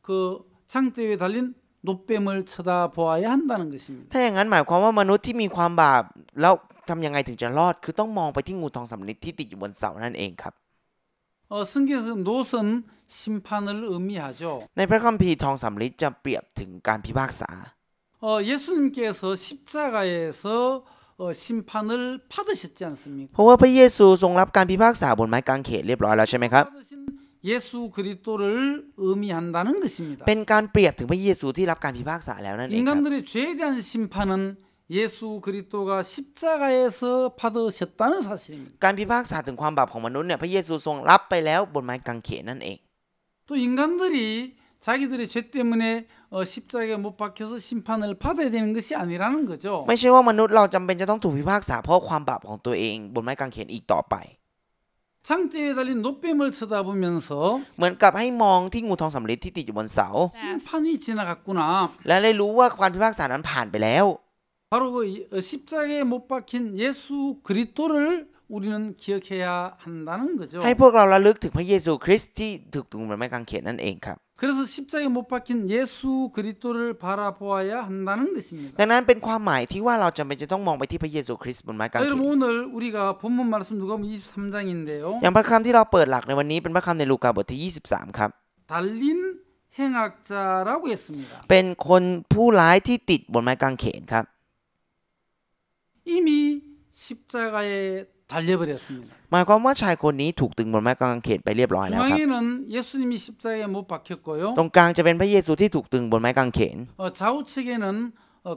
그 장대 위에 달린 노뱀을 쳐다보아야 한다는 것입니다. ถ้าอย่างนั้นหมายความว่ามนุษย์ที่มีความบาปแล้วทำยังไงถึงจะรอดคือต้องมองไปที่งูทองสำริดที่ติดอยู่บนเสานั่นเองครับ 성경에서 노선 심판을 의미하죠. ในพระคัมภีร์ทองสำริดจะเปรียบถึงการพิพากษา 예수님께서 십자가에서 심판을 받으셨지 않습니까? เพราะว่าพระเยซูทรงรับการพิพากษาบนไม้กางเขนเรียบร้อยแล้วใช่ไหมครับ 받으신 예수 그리스도를 의미한다는 것입니다. เป็นการเปรียบถึงพระเยซูที่รับการพิพากษาแล้วนั่นเองครับ 인간들의 죄에 대한 심판은 예수 그리스도가 십자가에서 받으셨다는 사실입니다. การพิพากษาถึงความบาปของมนุษย์เนี่ยพระเยซูทรงรับไปแล้วบนไม้กางเขนนั่นเอง 또 인간들이 자기들의 죄 때문에 십자가에 못 박혀서 심판을 받아야 되는 것이 아니라는 거죠. ไม่ใช่ว่ามนุษย์เราจำเป็นจะต้องถูกพิพากษาเพราะความบาปของตัวเองบนไม้กางเขนอีกต่อไป 장대에 달린 노뱀을 쳐다보면서 เหมือนกับให้มองที่งูทองสำริดที่ติดอยู่บนเสา 심판이 지나갔구나. และเลยรู้ว่าการพิพากษานั้นผ่านไปแล้ว 바로 그 십자가에 못 박힌 예수 그리스도를 우리는 기억해야 한다는 거죠. ให้พวกเราระลึกถึงพระเยซูคริสต์ที่ถูกตรึงบนไม้กางเขนนั่นเองครับ 그래서 십자가에 못 박힌 예수 그리스도를 바라보아야 한다는 것입니다. ดังนั้นเป็นความหมายที่ว่าเราจำเป็นจะต้องมองไปที่พระเยซูคริสต์บนไม้กางเขน 여러분 오늘 우리가 본문 말씀 누가복음 23장인데요. อย่างพระคำที่เราเปิดหลักในวันนี้เป็นพระคำในลูกาบทที่23ครับ 달린 행악자라고 했습니다. เป็นคนผู้ร้ายที่ติดบนไม้กางเขนครับ 이미 십자가에 달려버렸습니다. หมายความว่าชายคนนี้ถูกตึงบนไม้กางเขนไปเรียบร้อยแล้วครับ 중앙에는 예수님이 십자가에 못 박혔고요. ตรงกลางจะเป็นพระเยซูที่ถูกตึงบนไม้กางเขน 좌우측에는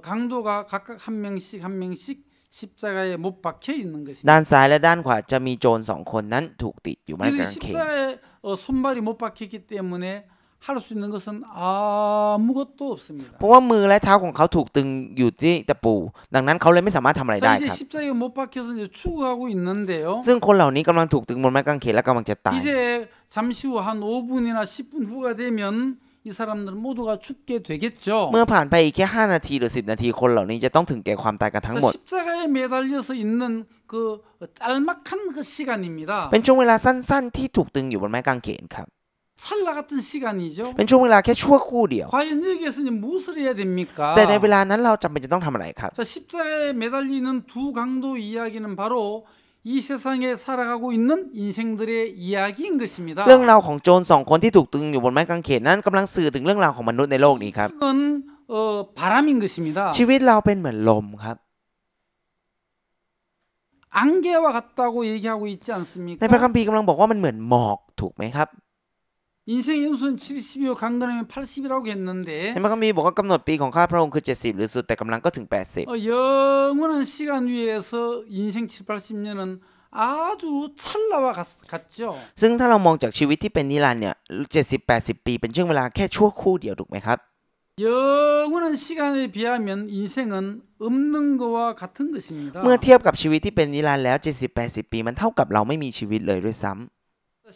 강도가 각각 한 명씩 십자가에 못 박혀 있는 ด้าน 것입니다. ซ้ายและด้านขวาจะมีโจร2คนนั้นถูกติดอยู่ไม้ 이들이 กางเขน 십자가에 손발이 못 박혔기 때문에 할 수 있는 것은 아무것도 없습니다. เพราะว่ามือและเท้าของเขาถูกตึงอยู่ที่ตะปูดังนั้นเขาเลยไม่สามารถทำอะไรได้ 자, 이제 ครับ 십자가에 못 박혀서 이제 죽어가고 있는데요. ซึ่งคนเหล่านี้กำลังถูกตึงบนไม้กางเขนและกำลังจะตาย 이제 잠시 후 한 5분이나 10분 후가 되면 이 사람들은 모두가 죽게 되겠죠. เมื่อผ่านไปอีกแค่5นาทีหรือ10นาทีคนเหล่านี้จะต้องถึงแก่ความตายกันทั้งหมด 십자가에 매달려서 있는 그 짤막한 그 시간입니다. เป็นช่วงเวลาสั้นๆที่ถูกตึงอยู่บนไม้กางเขนครับ 찰나 같은 시간이죠. เป็นช่วงเวลาแค่ชั่วครู่เดียว 과연 여기에서 이제 무엇을 해야 됩니까? แต่ในเวลานั้นเราจำเป็นจะต้องทำอะไรครับ 자, 십자가에 매달리는 두 강도 이야기는 바로 이 세상에 살아가고 있는 인생들의 이야기인 것입니다. เรื่องราวของโจร2คนที่ถูกตึงอยู่บนไม้กางเขนนั้นกำลังสื่อถึงเรื่องราวของมนุษย์ในโลกนี้ครับ 이건 바람인 것입니다. ชีวิตเราเป็นเหมือนลมครับ 안개와 같다고 얘기하고 있지 ในพระคั 않습니까? มภีร์กำลังบอกว่ามันเหมือนหมอกถูกไหมครับ 인생 연수는 70이요 강건하면 80이라고 했는데 ในพระคัมภีร์บอกว่ากำหนดปีของข้าพระองค์คือ70หรือสุดแต่กำลังก็ถึง80 영원한 시간 위에서 인생 7, 80년은 아주 찰나와 같죠. ซึ่งถ้าเรามองจากชีวิตที่เป็นนิรันดร์เนี่ย70-80 ปีเป็นช่วงเวลาแค่ชั่วครู่เดียวถูกไหมครับ 영원한 시간에 비하면 인생은 없는 거와 같은 것입니다. เมื่อเทียบกับชีวิตที่เป็นนิรันดร์แล้ว 70-80 ปีมันเท่ากับเราไม่มีชีวิตเลยด้วยซ้ำ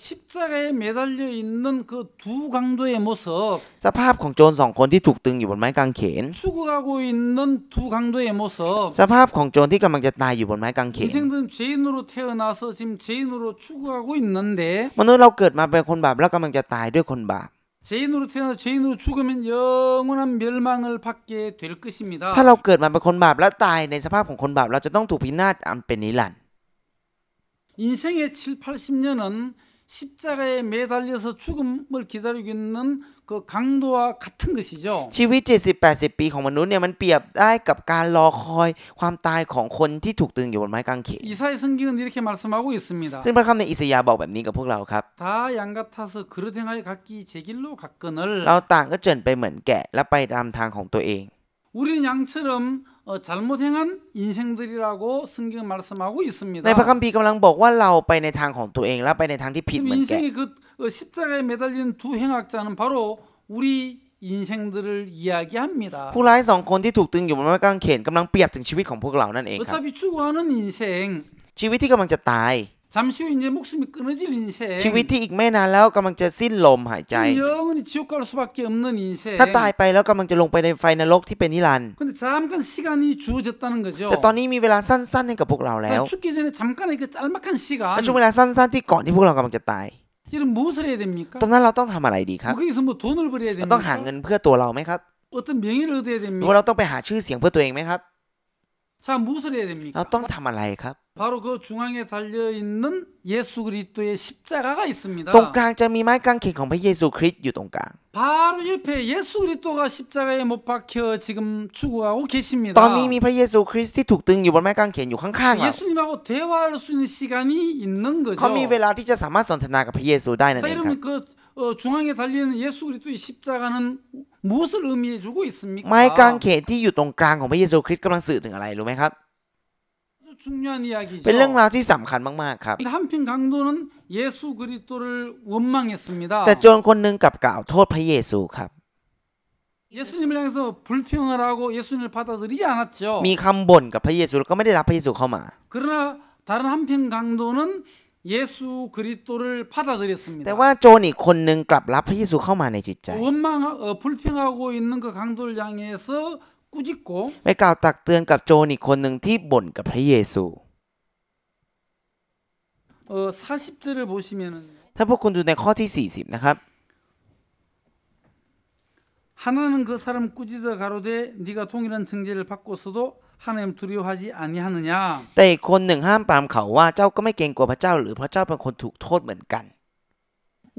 십자가에 매달려 있는 그 두 강도의 모습, สภาพของโจร2คนที่ถูกตึงอยู่บนไม้กางเขน 죽어가고 있는 두 강도의 모습, สภาพของโจรที่กำลังจะตายอยู่บนไม้กางเขน 인생들은 죄인으로 태어나서 지금 죄인으로 죽어가고 있는데 มนุษย์เราเกิดมาเป็นคนบาปแล้วกำลังจะตายด้วยคนบาป 죄인으로 태어나서 죄인으로 죽으면 영원한 멸망을 받게 될 것입니다. ถ้าเราเกิดมาเป็นคนบาปแล้วตายในสภาพของคนบาปเราจะต้องถูกพินาศอันเป็นนิรันดร์ 인생의 7, 80년은 십자가에 매달려서 죽음을 기다리고 있는 그 강도와 같은 것이죠. ชีวิต 70-80 ปีของมนุษย์เนี่ยมันเปรียบได้กับการรอคอยความตายของคนที่ถูกตึงอยู่บนไม้กางเขน 이사야 성경은 이렇게 말씀하고 있습니다. ซึ่งพระคัมภีร์ในอิสยาห์บอกแบบนี้กับพวกเราครับ 다 양 같아서 그릇 행하여 각기 제 길로 갔거늘 เราต่างก็เจิ่นไปเหมือนแกะและไปตามทางของตัวเอง 우리는 양처럼 잘못 행한 인생들이라고 성경 말씀하고 있습니다. ในพระคัมภีร์กำลังบอกว่าเราไปในทางของตัวเองและไปในทางที่ผิด 지금 เหมือนแกะ 인생의 그 십자가에 매달린 두 행악자는 바로 우리 인생들을 이야기합니다. ผู้ร้าย2คนที่ถูกตึงอยู่บนไม้กางเขนกำลังเปรียบถึงชีวิตของพวกเรานั่นเองครับ 어차피 죽어가는 인생, ชีวิตที่กำลังจะตาย 잠시 후 이제 목숨이 끊어질 인생, ชีวิตที่อีกไม่นานแล้วกำลังจะสิ้นลมหายใจ 지금 영원히 지옥 갈 수밖에 없는 인생. ถ้าตายไปแล้วกำลังจะลงไปในไฟนรกที่เป็นนิรันดร์ 근데 잠깐 시간이 주어졌다는 거죠. แต่ตอนนี้มีเวลาสั้นๆให้กับพวกเราแล้ว 죽기 전에 잠깐의 그 짤막한 시간. และช่วงเวลาสั้นๆที่ก่อนที่พวกเรากำลังจะตาย 이런 무엇을 해야 됩니까? ตอนนั้นเราต้องทำอะไรดีครับ 거기서 뭐 돈을 벌어야 เราต้องหา 됩니까? เงินเพื่อตัวเราไหมครับ 어떤 명예를 얻어야 หรือ 됩니까? ว่าเราต้องไปหาชื่อเสียงเพื่อตัวเองไหมครับ 자, 무엇을 해야 เรา 됩니까? ต้องทำอะไรครับ 바로 그 중앙에 달려 있는 예수 그리스도의 십자가가 있습니다. ตรงกลางจะมีไม้กางเขนของพระเยซูคริสต์อยู่ตรงกลาง 바로 옆에 예수 그리스도가 십자가에 못 박혀 지금 죽어가고 계십니다. ตอนนี้มีพระเยซูคริสต์ที่ถูกตึงอยู่บนไม้กางเขนอยู่ข้างๆเรา 예수님하고 대화할 수 있는 시간이 있는 เขา 거죠. มีเวลาที่จะสามารถสนทนากับพระเยซูได้นั่น 자, เองครับ 여러분 그 중앙에 달리는 예수 그리스도의 십자가는 무엇을 의미해 주고 있습니까? ไม้กางเขนที่อยู่ตรงกลางของพระเยซูคริสต์กำลังสื่อถึงอะไรรู้ไหมครับ 아주 중요한 이야기죠. เป็นเรื่องราวที่สำคัญมากๆครับ 한편 강도는 예수 그리스도를 원망했습니다. แต่โจรคนหนึ่งกลับกล่าวโทษพระเยซูครับ 예수님을 향해서 불평을 하고 예수님을 받아들이지 않았죠. มีคำบ่นกับพระเยซูแล้วก็ไม่ได้รับพระเยซูเข้ามา 그러나 다른 한편 강도는 예수 그리스도를 받아들였습니다. แต่ว่าโจรอีกคนหนึ่งกลับรับพระเยซูเข้ามาในจิตใจ 불평하고 있는 그 강도를 향해서 꾸짖고 ไปกล่าวตักเตือนกับโจรอีกคนหนึ่งที่บ่นกับพระเยซู 40절을 보시면은 ถ้าพวกคุณดูในข้อที่40นะครับ 하나는 그 사람 꾸짖어 가로되 네가 동일한 정죄를 받고서도 하나님 두려워하지 아니하느냐. แต่อีกคนหนึ่งห้ามปรามเขาว่าเจ้าก็ไม่เกรงกลัวพระเจ้าหรือเพราะเจ้าเป็นคนถูกโทษเหมือนกัน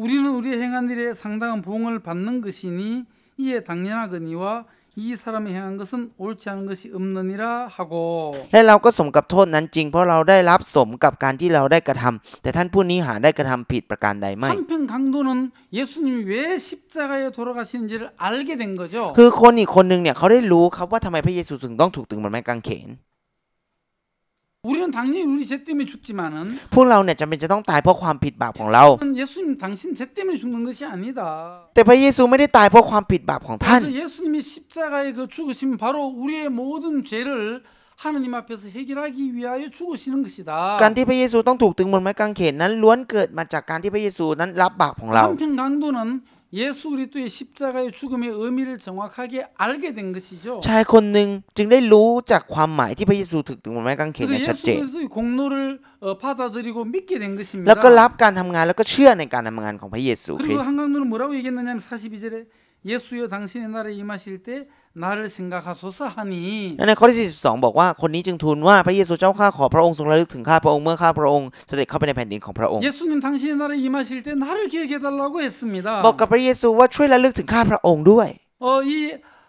우리는 우리의 행한 일에 상당한 부응을 받는 것이니 이에 당연하거니와 이 사람이 행한 것은 옳지 않은 것이 없느니라 하고 และเราก็สมกับโทษนั้นจริงเพราะเราได้รับสมกับการที่เราได้กระทำแต่ท่านผู้นี้หาได้กระทำผิดประการใดไม่ 한편 강도는 예수님이 왜 십자가에 돌아가시는지를 알게 된 거죠. คือคนอีกคนหนึ่งเนี่ยเขาได้รู้ครับว่าทำไมพระเยซูถึงต้องถูกตึงบนไม้กางเขน 우리는 당연히 우리 죄 때문에 죽지만은 พวกเราเนี่ยจำเป็นจะต้องตายเพราะความผิดบาปของเรา 예수님 당신 죄 때문에 죽는 것이 아니다. แต่พระเยซูไม่ได้ตายเพราะความผิดบาปของท่าน 그래서 예수님이 십자가에 그 죽으심은 바로 우리의 모든 죄를 하나님 앞에서 해결하기 위하여 죽으시는 것이다. การที่พระเยซูต้องถูกตึงบนไม้กางเขนนั้นล้วนเกิดมาจากการที่พระเยซูนั้นรับบาปของเรา 한편 강도는 예수 그리스도의 십자가의 죽음의 의미를 정확하게 알게 된 것이죠. ชายคนหนึ่งจึงได้รู้จากความหมายที่พระเยซูถึงบนไม้กางเขน 그래서 อย่างชัด 예수 เจน 그리스도의 공로를 받아들이고 믿게 된 แล้วก็ 것입니다. รับการทำงานแล้วก็เชื่อในการทำงานของพระเยซูคริ 그리고 สต์ 한강도는 뭐라고 얘기했느냐면 42절에 예수여 당신의 나라에 임하실 때 나를 생각하소서 하니 และในข้อที่42บอกว่าคนนี้จึงทูลว่าพระเยซูเจ้าข้าขอพระองค์ทรงระลึกถึงข้าพระองค์เมื่อข้าพระองค์เสด็จเข้าไปในแผ่นดินของพระองค์ 예수님 당신의 나라에 임하실 때 나를 기억해 달라고 했습니다. บอกกับพระเยซูว่าช่วยระลึกถึงข้าพระองค์ด้วย 이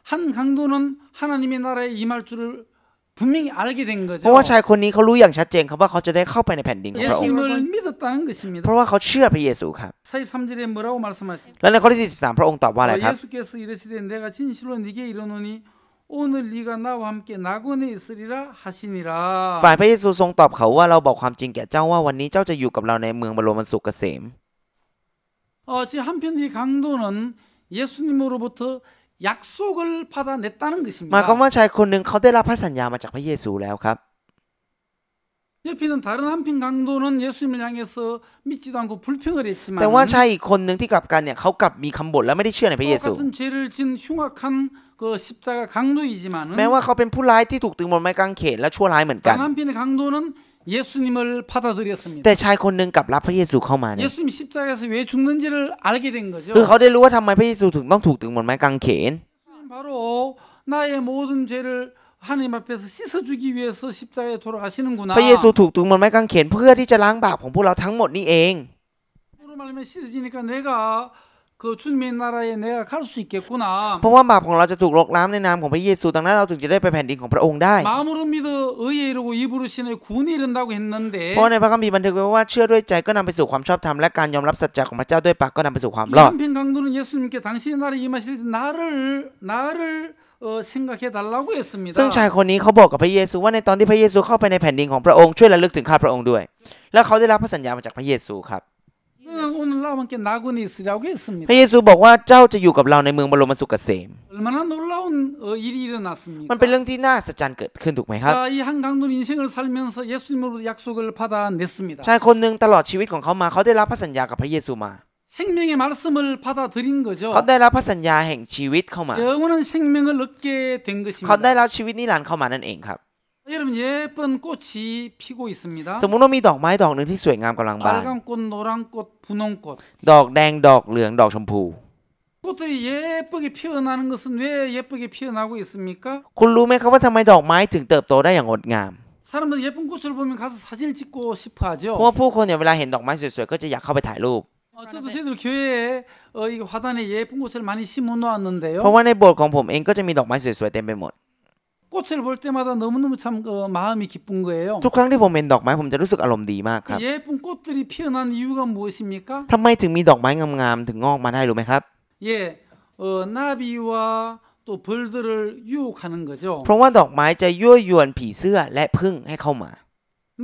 한 강도는 하나님의 나라에 임할 줄을 분명히 알게 된 เพ 거죠. ราะว่าชายคนนี้เขารู้อย่างชัดเจนครับว่าเขาจะได้เข้าไปในแผ่นดินของพระองค์ 예수님을 믿었다는 것입니다. เพราะว่าเขาเชื่อพระเยซูครับ 43절에 뭐라고 말씀하십니까? และในข้อที่43พระองค์ตอบว่าอะไรครับ 예수께서 이르시되 내가 진실로 네게 이르노니 오늘 네가 나와 함께 낙원에 있으리라 하시니라. ฝ่ายพระเยซูทรงตอบเขาว่าเราบอกความจริงแก่เจ้าว่าวันนี้เจ้าจะอยู่กับเราในเมืองบรมสุขเกษม 지금 한편 이 강도는 예수님으로부터 약속을 받아냈다는 หมายความ 것입니다. ว่าชายคนหนึ่งเขาได้รับพระสัญญามาจากพระเยซูแล้วครับ 옆에 있는 다른 한편 강도는 예수님을 향해서 믿지도 않고 불평을 했지만 แต่ว่าชายอีกคนหนึ่งที่กลับกันเนี่ยเขากลับมีคำบ่นและไม่ได้เชื่อในพระเยซู 똑같은 죄를 진 흉악한 그 십자가 강도이지만은 แม้ว่าเขาเป็นผู้ร้ายที่ถูกตึงบนไม้กางเขนและชั่วร้ายเหมือนกัน 다른 한편의 강도는 예수님을 받아들였습니다. แต่ชายคนหนึ่งกลับรับพระเยซูเข้ามาเนี่ย 예수님 십자가에서 왜 죽는지를 알게 된 거죠. คือเขาได้รู้ว่าทำไมพระเยซูถึงต้องถูกตึงบนไม้กางเขน 바로 나의 모든 죄를 하나님 앞에서 씻어주기 위해서 십자가에 돌아가시는구나. พระเยซูถูกตึงบนไม้กางเขนเพื่อที่จะล้างบาปของพวกเราทั้งหมดนี่เอง 그로 말하면 씻어지니까 내가 그 주님의 나라에 내가 갈 수 있겠구나. เพราะว่าบาปของเราจะถูกลบล้างในนามของพระเยซูดังนั้นเราถึงจะได้ไปแผ่นดินของพระองค์ได้ 마음으로 믿어 의에 이르고 입으로 신의 구원이 이른다고 했는데 เพราะในพระคัมภีร์บันทึกไว้ว่าเชื่อด้วยใจก็นำไปสู่ความชอบธรรมและการยอมรับสัจจะของพระเจ้าด้วยปากก็นำไปสู่ความ 이 รอด 한편 강도는 예수님께 당신의 나라에 임하실 때 나를 생각해 달라고 했습니다. ซึ่งชายคนนี้เขาบอกกับพระเยซูว่าในตอนที่พระเยซูเข้าไปในแผ่นดินของพระองค์ช่วยระลึกถึงข้าพระองค์ด้วย แล้วเขาได้รับพระสัญญามาจากพระเยซูครับ 너는 오늘 나와 함께 낙원에 있으라고 했습니다. พระเยซูบอกว่าเจ้าจะอยู่กับเราในเมืองบรมสุขเกษม 얼마나 놀라운 일이 일어났습니까? มันเป็นเรื่องที่น่าอัศจรรย์เกิดขึ้นถูกไหมครับ 이 한 강도는 인생을 살면서 예수님으로부터 약속을 받아냈습니다. ชายคนหนึ่งตลอดชีวิตของเขามาเขาได้รับพระสัญญากับพระเยซูมา 생명의 말씀을 받아들인 거죠. เขาได้รับพระสัญญาแห่งชีวิตเข้ามา 영원한 생명을 얻게 된 เขาได้ 것입니다. รับชีวิตนิรันดร์เข้ามานั่นเองครับ 여러분 예쁜 꽃이 피고 있습니다. สมมุติว่ามีดอกไม้ดอกหนึ่งที่สวยงามกำลังบาน 빨간 꽃, 노란 꽃, 분홍꽃. ดอกแดงดอกเหลืองดอกชมพู 꽃들이 예쁘게 피어나는 것은 왜 예쁘게 피어나고 있습니까? คุณรู้ไหมครับว่าทำไมดอกไม้ถึงเติบโตได้อย่างงดงาม 사람들 예쁜 꽃을 보면 가서 사진을 찍고 싶어 เพราะว่า 하죠. ผู้คนเนี่ยเวลาเห็นดอกไม้สวยๆก็จะอยากเข้าไปถ่ายรูป 저도 저희들 교회에 이 화단에 예쁜 꽃을 많이 심어 เพราะ 놓았는데요. ว่าในโบสถ์ของผมเองก็จะมีดอกไม้สวยๆเต็มไปหมด 꽃을 볼 때마다 너무너무 참 마음이 기쁜 거예요. ทุกครั้งที่ผมเห็นดอกไม้ผมจะรู้สึกอารมณ์ดีมากครับ 예쁜 꽃들이 피어난 이유가 무엇입니까? ทำไมถึงมีดอกไม้งามๆถึงงอกมาได้รู้ไหมครับ 예, 나비와 또 벌들을 유혹하는 거죠. เพราะว่าดอกไม้จะยั่วยวนผีเสื้อและผึ้งให้เข้ามา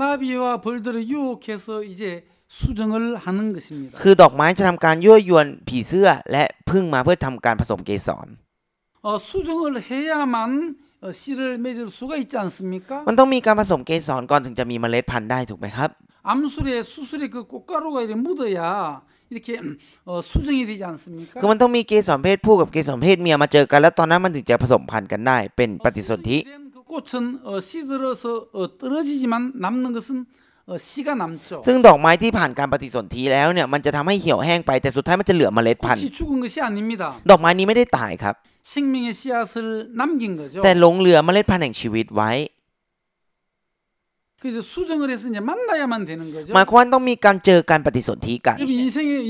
나비와 벌들을 유혹해서 이제 수정을 하는 것입니다. คือดอกไม้จะทำการยั่วยวนผีเสื้อและผึ้งมาเพื่อทำการผสมเกสร 수정을 해야만 씨를 맺을 수가 있지 않습니까? มันต้องมีการผสมเกสรก่อนถึงจะมีเมล็ดพันธุ์ได้ถูกไหมครับ 암술에 수술에 그 꽃가루가 이렇게 묻어야 이렇게 수정이 되지 않습니까? คือมันต้องมีเกสรเพศผู้กับเกสรเพศเมียมาเจอกันแล้วตอนนั้นมันถึงจะผสมพันธุ์กันได้เป็นปฏิสนธิ 수정이 된 그 꽃은 시들어서 떨어지지만 남는 것은 씨가 남죠. ซึ่งดอกไม้ที่ผ่านการปฏิสนธิแล้วเนี่ยมันจะทำให้เหี่ยวแห้งไปแต่สุดท้ายมันจะเหลือเมล็ดพันธุ์ 꽃이 죽은 것이 아닙니다. ดอกไม้นี้ไม่ได้ตายครับ 생명의 씨앗을 남긴 거죠. แต่หลงเหลือเมล็ดพันธุ์แห่งชีวิตไว้ 그래서 수정을 해서 이제 만나야만 되는 거죠. หมายความว่าต้องมีการเจอการปฏิสนธิกัน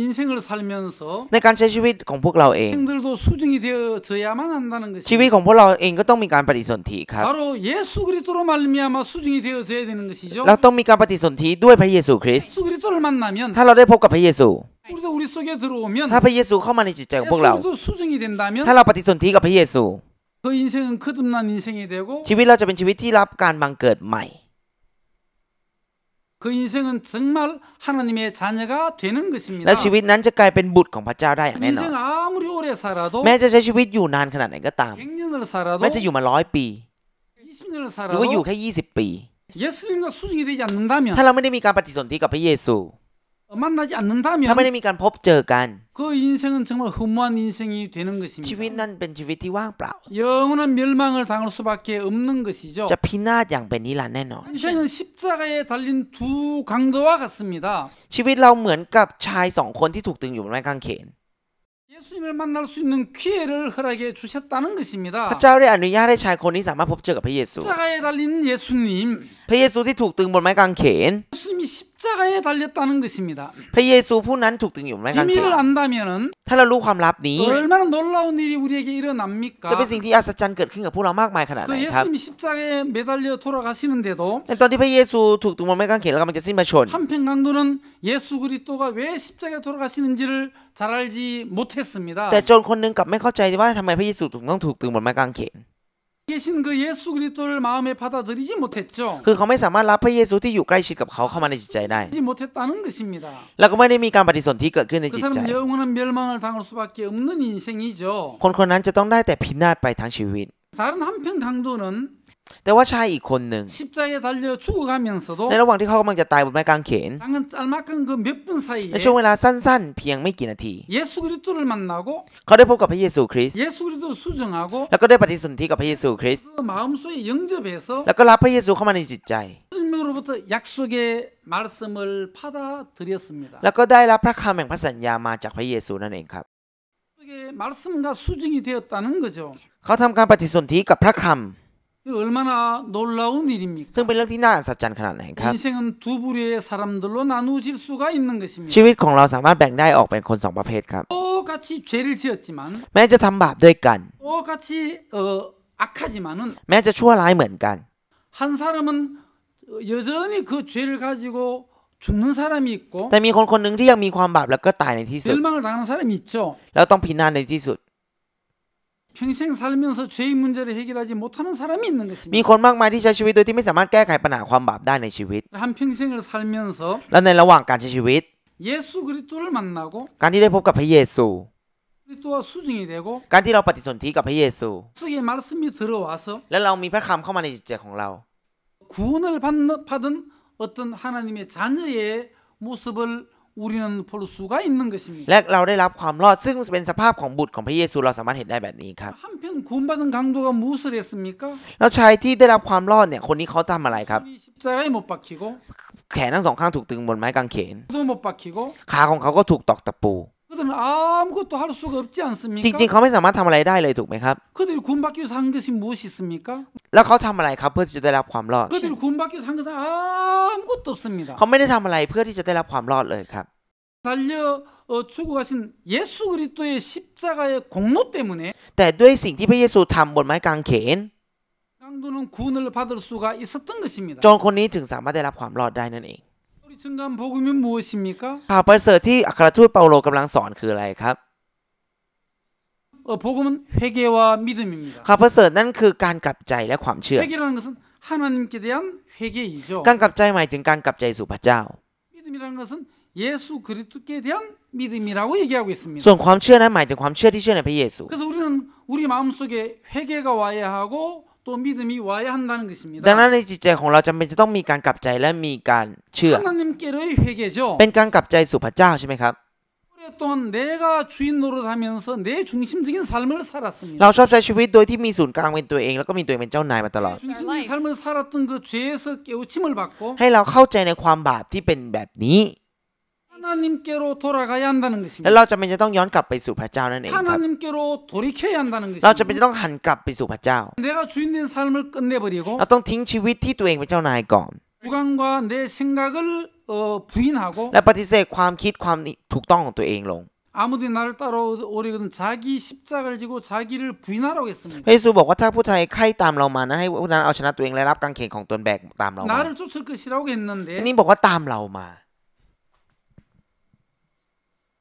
인생을 살면서 ในการใช้ชีวิตของพวกเราเอง 생들도 수정이 되어져야만 한다는 ชีวิต 것입니다. ของพวกเราเองก็ต้องมีการปฏิสนธิครับ 바로 예수 그리스도로 말미암아 수정이 되어져야 되는 것이죠. เราต้องมีการปฏิสนธิด้วยพระเยซูคริสต์ 예수 그리스도를 만나면 ถ้าเราได้พบกับพระเยซู 그리스도 우리 속에 들어오면 ถ้าพระเยซูเข้ามาในจิตใจของพวกเรา 예수 그리스도 수정이 된다면 ถ้าเราปฏิสนธิกับพระเยซู 그 인생은 거듭난 인생이 되고 ชีวิตเราจะเป็นชีวิตที่รับการบังเกิดใหม่ 그 인생은 정말 하나님의 자녀가 되는 และ 것입니다. ชีวิตนั้นจะกลายเป็นบุตรของพระเจ้าได้อย่างแน่นอน 인생 아무리 오래 살아도 แม้จะใช้ชีวิตอยู่นานขนาดไหนก็ตาม 100년을 살아도 แม้จะอยู่มา100 ปี 20년을 หรือว่าอยู่ 살아도 แค่20 ปี 예수님과 수정이 되지 않는다면 ถ้าเราไม่ได้มีการปฏิสนธิกับพระเยซู 만나지 ถ้า 않는다면 ไม่ได้มีการพบเจอกัน 그 인생은 정말 허무한 인생이 되는 ชีวิต 것입니다. นั้นเป็นชีวิตที่ว่างเปล่า 영원한 멸망을 당할 수밖에 없는 것이죠. จะพินาศอย่างเป็นนิรันดร์แน่นอน 인생은 십자가에 달린 두 강도와 같습니다. ชีวิตเราเหมือนกับชายสองคนที่ถูกตึงอยู่บนไม้กางเขน 예수님을 만날 수 있는 기회를 허락해 주셨다는 พระ 것입니다. เจ้าได้อนุญาตให้ชายคนนี้สามารถพบเจอกับพระเยซู 십자가에 달린 예수님, พระเยซูที่ถูกตึงบนไม้กางเขน 예수님이 십자가에 달렸다는 것입니다. พระเยซูผู้นั้นถูกตึงอยู่บนไม้กางเขน 비밀을 안다면은 ถ้าเรารู้ความลับนี้ 얼마나 놀라운 일이 우리에게 จะ 일어납니까? เป็นสิ่งที่อัศจรรย์เกิดขึ้นกับพวกเรามากมายขนาดไหน 그 ครับ 예수님이 십자가에 매달려 돌아가시는데도 ในตอนที่พระเยซูถูกตึงบนไม้กางเขนแล้วกำลังจะสิ้นพระชนม์ 한편 강도는 예수 그리스도가 왜 십자가에 돌아가시는지를 잘 알지 못했습니다. แต่โจรคนหนึงกลับไม่เข้าใจว่าทำไมพระเยซูถึงต้องถูกตึงบนไม้กางเขน 계신 그 예수 그리스도를 마음에 받아들이지 못했죠. คือเขาไม่สามารถรับพระเยซูที่อยู่ใกล้ชิดกับเขาเข้ามาในจิตใจได้ 받아들이지 못했다는 것입니다. แล้วก็ไม่ได้มีการปฏิสนธิเกิดขึ้นใน 그 จิตใจ 사람은 영원한 멸망을 당할 수밖에 없는 인생이죠. คนคนนั้นจะต้องได้แต่พินาศไปทั้งชีวิต 다른 한편 강도는 แต่ว่าชายอีกคนหนึ่ง 십자가에 달려 죽어가면서도 ในระหว่างที่เขากำลังจะตายบนไม้กางเขน 당은 짤막한 그 몇 분 ใน 사이에 ช่วงเวลาสั้นๆ เพียงไม่กี่นาที 예수 그리스도를 만나고 เขาได้พบกับพระเยซูคริสต์ 예수 그리스도 수정하고 แล้วก็ได้ปฏิสนธิกับพระเยซูคริสต์ 그 마음속에 영접해서 แล้วก็รับพระเยซูเข้ามาในจิตใจ 예수님으로부터 약속의 말씀을 받아들였습니다. แล้วก็ได้รับพระคำแห่งพระสัญญามาจากพระเยซูนั่นเองครับ 약속의 말씀과 수정이 되었다는 거죠. เขาทำการปฏิสนธิกับพระคำ 이거 얼마나 놀라운 일입니까? ซึ่งเป็นเรื่องที่น่าอัศจรรย์ขนาดไหนครับ 인생은 두 부류의 사람들로 나누어질 수가 있는 것입니다. ชีวิตของเราสามารถแบ่งได้ออกเป็นคนสองประเภทครับ 똑같이 죄를 지었지만 แม้จะทำบาปด้วยกัน 똑같이 악하지만은 แม้จะชั่วร้ายเหมือนกัน 한 사람은 여전히 그 죄를 가지고 죽는 사람이 있고 แต่มีคนคนหนึ่งที่ยังมีความบาปแล้วก็ตายในที่สุด 멸망을 당하는 사람이 있죠. แล้วต้องพินาศในที่สุด 평생 살면서 죄의 문제를 해결하지 못하는 사람이 있는 มี 것입니다. คนมากมายที่ใช้ชีวิตโดยที่ไม่สามารถแก้ไขปัญหาความบาปได้ในชีวิต 한 평생을 살면서 และในระหว่างการใช้ชีวิต 예수 그리스도를 만나고 การที่ได้พบกับพระเยซู 그리스도와 수정이 되고 การที่เราปฏิสนธิกับพระเยซู 속에 말씀이 들어와서 และเรามีพระคำเข้ามาในจิตใจของเรา 구원을 받은 어떤 하나님의 자녀의 모습을 우리는 볼 수가 있는 것입니다. และเราได้รับความรอดซึ่งเป็นสภาพของบุตรของพระเยซูเราสามารถเห็นได้แบบนี้ครับ 한편 구원받은 강도가 무엇을 했습니까? แล้วชายที่ได้รับความรอดเนี่ยคนนี้เขาทำอะไรครับ 십자가에 못 박히고 แขนทั้งสองข้างถูกตึงบนไม้กางเขน 도 못 박히고 ขาของเขาก็ถูกตอกตะปู 그들은 아무것도 할 수가 없지 จ 않습니까? ริงๆเขาไม่สามารถทำอะไรได้เลยถูกไหมครับ 그들이 구원받기 위해서 한 것이 무엇이 있습니까? แล้วเขาทำอะไรครับเพื่อที่จะได้รับความรอด 그들이 구원받기 위해서 한 것은 아무것도 없습니다. เขาไม่ได้ทำอะไรเพื่อที่จะได้รับความรอดเลยครับ 달려 죽어가신 예수 그리스도의 십자가의 공로 때문에 แต่ด้วยสิ่งที่พระเยซูทำบนไม้กางเขน 강도는 구원을 받을 수가 있었던 것입니다. โจรคนนี้ถึงสามารถได้รับความรอดได้นั่นเอง 우리 증거한 복음이 무엇입니까? ข่าวประเสริฐที่อัครทูตเปาโลกำลังสอนคืออะไรครับ 복음은 회개와 믿음입니다. ข่าวประเสริฐนั่นคือการกลับใจและความเชื่อ 회개라는 것은 하나님께 대한 회개이죠. การกลับใจหมายถึงการกลับใจสู่พระเจ้า 믿음이라는 것은 예수 그리스도께 대한 믿음이라고 얘기하고 있습니다. ส่วนความเชื่อนั้นหมายถึงความเชื่อที่เชื่อในพระเยซู 그래서 우리는 우리 마음속에 회개가 와야 하고 또 믿음이 와야 한다는 것입니다. ดังนั้นในจิตใจของเราจำเป็นจะต้องมีการกลับใจและมีการเชื่อ 하나님께로의 회개죠. เป็นการกลับใจสู่พระเจ้าใช่ไหมครับ 오랫동안 내가 주인 노릇하면서 내 중심적인 삶을 살았습니다. เราชอบใช้ชีวิตโดยที่มีศูนย์กลางเป็นตัวเองแล้วก็มีตัวเองเป็นเจ้านายมาตลอด 중심적인 삶을 살았던 그 죄에서 깨우침을 받고 ให้เราเข้าใจในความบาปที่เป็นแบบนี้ 하나님께로 돌아가야 한다는 และ 것입니다. เราจำเป็นจะต้องย้อนกลับไปสู่พระเจ้านั่นเองครับ 하나님께로 돌이켜야 한다는 เราจำเป็น 것입니다. จะต้องหันกลับไปสู่พระเจ้า 내가 주인된 삶을 끝내버리고 เราต้องทิ้งชีวิตที่ตัวเองเป็นเจ้านายก่อน 주관과 내 생각을 부인하고 และปฏิเสธความคิดความถูกต้องของตัวเองลง 아무도 나를 따라오려거든 자기 십자가를 지고 자기를 부인하라고 했습니다. พระเยซูบอกว่าถ้าผู้ใดใคร่ตามเรามานะให้ผู้นั้นเอาชนะตัวเองและรับกางเขนของตนแบกตามเรามา 나를 쫓을 것이라고 อัน 했는데 นี้บอกว่าตามเรามา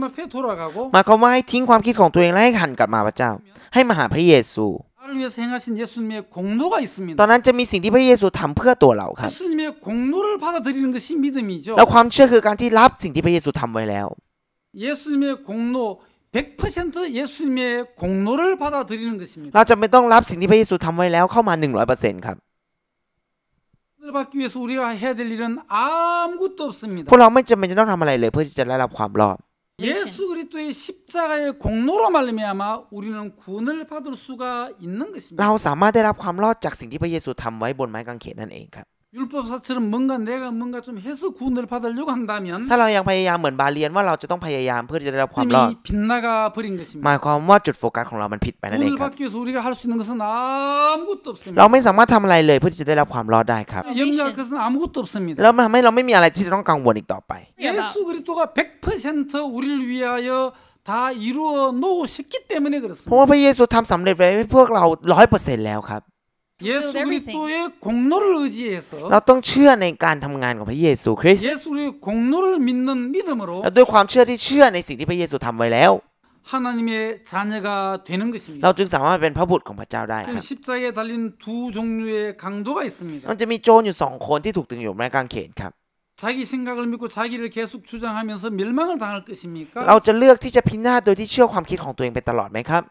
앞에 돌아가고 หมายความว่าให้ทิ้งความคิดของตัวเองและให้หันกลับมาพระเจ้า ให้มาหาพระเยซู 나를 위해서 행하신 예수님의 공로가 ตอน 있습니다. นั้นจะมีสิ่งที่พระเยซูทำเพื่อตัวเราครับ 예수님의 공로를 받아들이는 것이 믿음이죠. แล้วความเชื่อคือการที่รับสิ่งที่พระเยซูทำไว้แล้ว 예수님의 공로 100% 예수님의 공로를 받아들이는 것입니다. เราจำเป็นต้องรับสิ่งที่พระเยซูทำไว้แล้วเข้ามา 100% ครับ 을 받기 위해서 우리가 해야 될 일은 아무것도 พ 없습니다. วกเราไม่จำเป็นจะต้องทำอะไรเลยเพื่อที่จะได้รับความรอด 예수 그리스도의 십자가의 공로로 말미암아 우리는 구원을 받을 수가 있는 เรา 것입니다. สามารถได้รับความรอดจากสิ่งที่พระเยซูทำไว้บนไม้กางเขนนั่นเองครับ 율법사처럼 내가 뭔가 좀 해서 구원을 받으려고 한다면 ถ้าเรายังพยายามเหมือนบาเลียนว่าเราจะต้องพยายามเพื่อที่จะได้รับความรอด 이미 빗나가 버린 ห 것입니다. มายความว่าจุดโฟกัสของเรามันผิดไปนั่นเอง 구원을 ครับ 받기 위해서 우리가 할 수 있는 것은 아무것도 เรา 없습니다. ไม่สามารถทำอะไรเลยเพื่อที่จะได้รับความรอดได้ครับ 염려할 것은 아무것도 없습니다. แล้วมันทำให้เราไม่มีอะไรที่จะต้องกังวลอีกต่อไป 예수 그리스도가 100% 우리를 위하여 다 이루어 놓으셨기 때문에 เพราะว่า 그렇습니다. พระเยซูทำสำเร็จไว้ให้พวกเรา 100% แล้วครับ 예수 그리스도의 공로를 의지해서 เราต้องเชื่อในการทำงานของพระเยซูคริสต์ 예수의 공로를 믿는 믿음으로 และด้วยความเชื่อที่เชื่อในสิ่งที่พระเยซูทำไว้แล้ว 하나님의 자녀가 되는 เรา 것입니다. จึงสามารถเป็นพระบุตรของพระเจ้าได้ครับ 십자가에 달린 두 종류의 강도가 있습니다. มันจะมีโจรอยู่2คนที่ถูกตึงอยู่บนไม้กางเขนครับ 자기 생각을 믿고 자기를 계속 주장하면서 멸망을 당할 것입니까? เราจะเลือกที่จะพินาศโดยที่เชื่อความคิดของตัวเองไปตลอดไหมครับ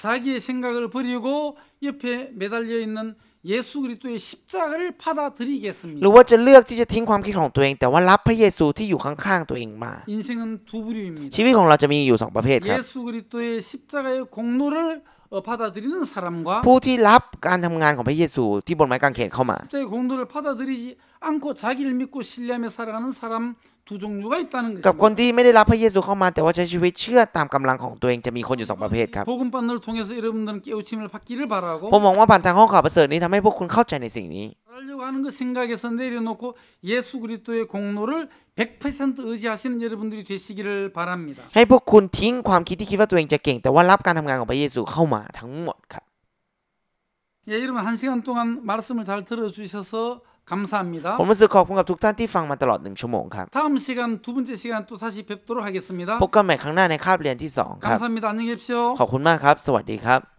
자기의 생각을 버리고 옆에 매달려 있는 예수 그리스도의 십자가를 ห 받아들이겠습니다. รือว่าจะเลือกที่จะทิ้งความคิดของตัวเองแต่ว่ารับพระเยซูที่อยู่ข้างๆตัวเองมา 인생은 두 부류입니다. ชีวิตของเราจะมีอยู่2ประเภทครับ 예수 그리스도의 십자가의 공로를 받아들이는 사람과 ผู้ที่รับการทำงานของพระเยซูที่บนไม้กางเขนเข้ามา 십자가의 공로를 받아들이지 않고 자기를 믿고 신뢰하며 살아가는 사람 두 종류가 있다는 กับคน 것입니다. ที่ไม่ได้รับพระเยซูเข้ามาแต่ว่าใช้ชีวิตเชื่อตามกำลังของตัวเองจะมีคนอยู่2ประเภทครับ 복음반을 통해서 여러분들은 깨우침을 받기를 바라고 ผมมองว่าผ่านทางห้องข่าวประเสริฐนี้ทำให้พวกคุณเข้าใจในสิ่งนี้ 하려고 하는 그 생각에서 내려놓고 예수 그리스도의 공로를 100% 의지하시는 여러분들이 되시기를 바랍니다. ให้พวกคุณทิ้งความคิดที่คิดว่าตัวเองจะเก่งแต่ว่ารับการทำงานของพระเยซูเข้ามาทั้งหมดครับ 예, 여러분 한 시간 동안 말씀을 잘 들어주셔서 감사합니다. ผมรู้สึกขอบคุณกับทุกท่านที่ฟังมาตลอด1ชั่วโมงครับ 다음 시간 두 번째 시간 또 다시 뵙도록 하겠습니다. พบกันใหม่ครั้งหน้าในคาบเรียนที่2ครับ 감사합니다. 안녕히 계십시오. ขอบคุณมากครับ สวัสดีครับ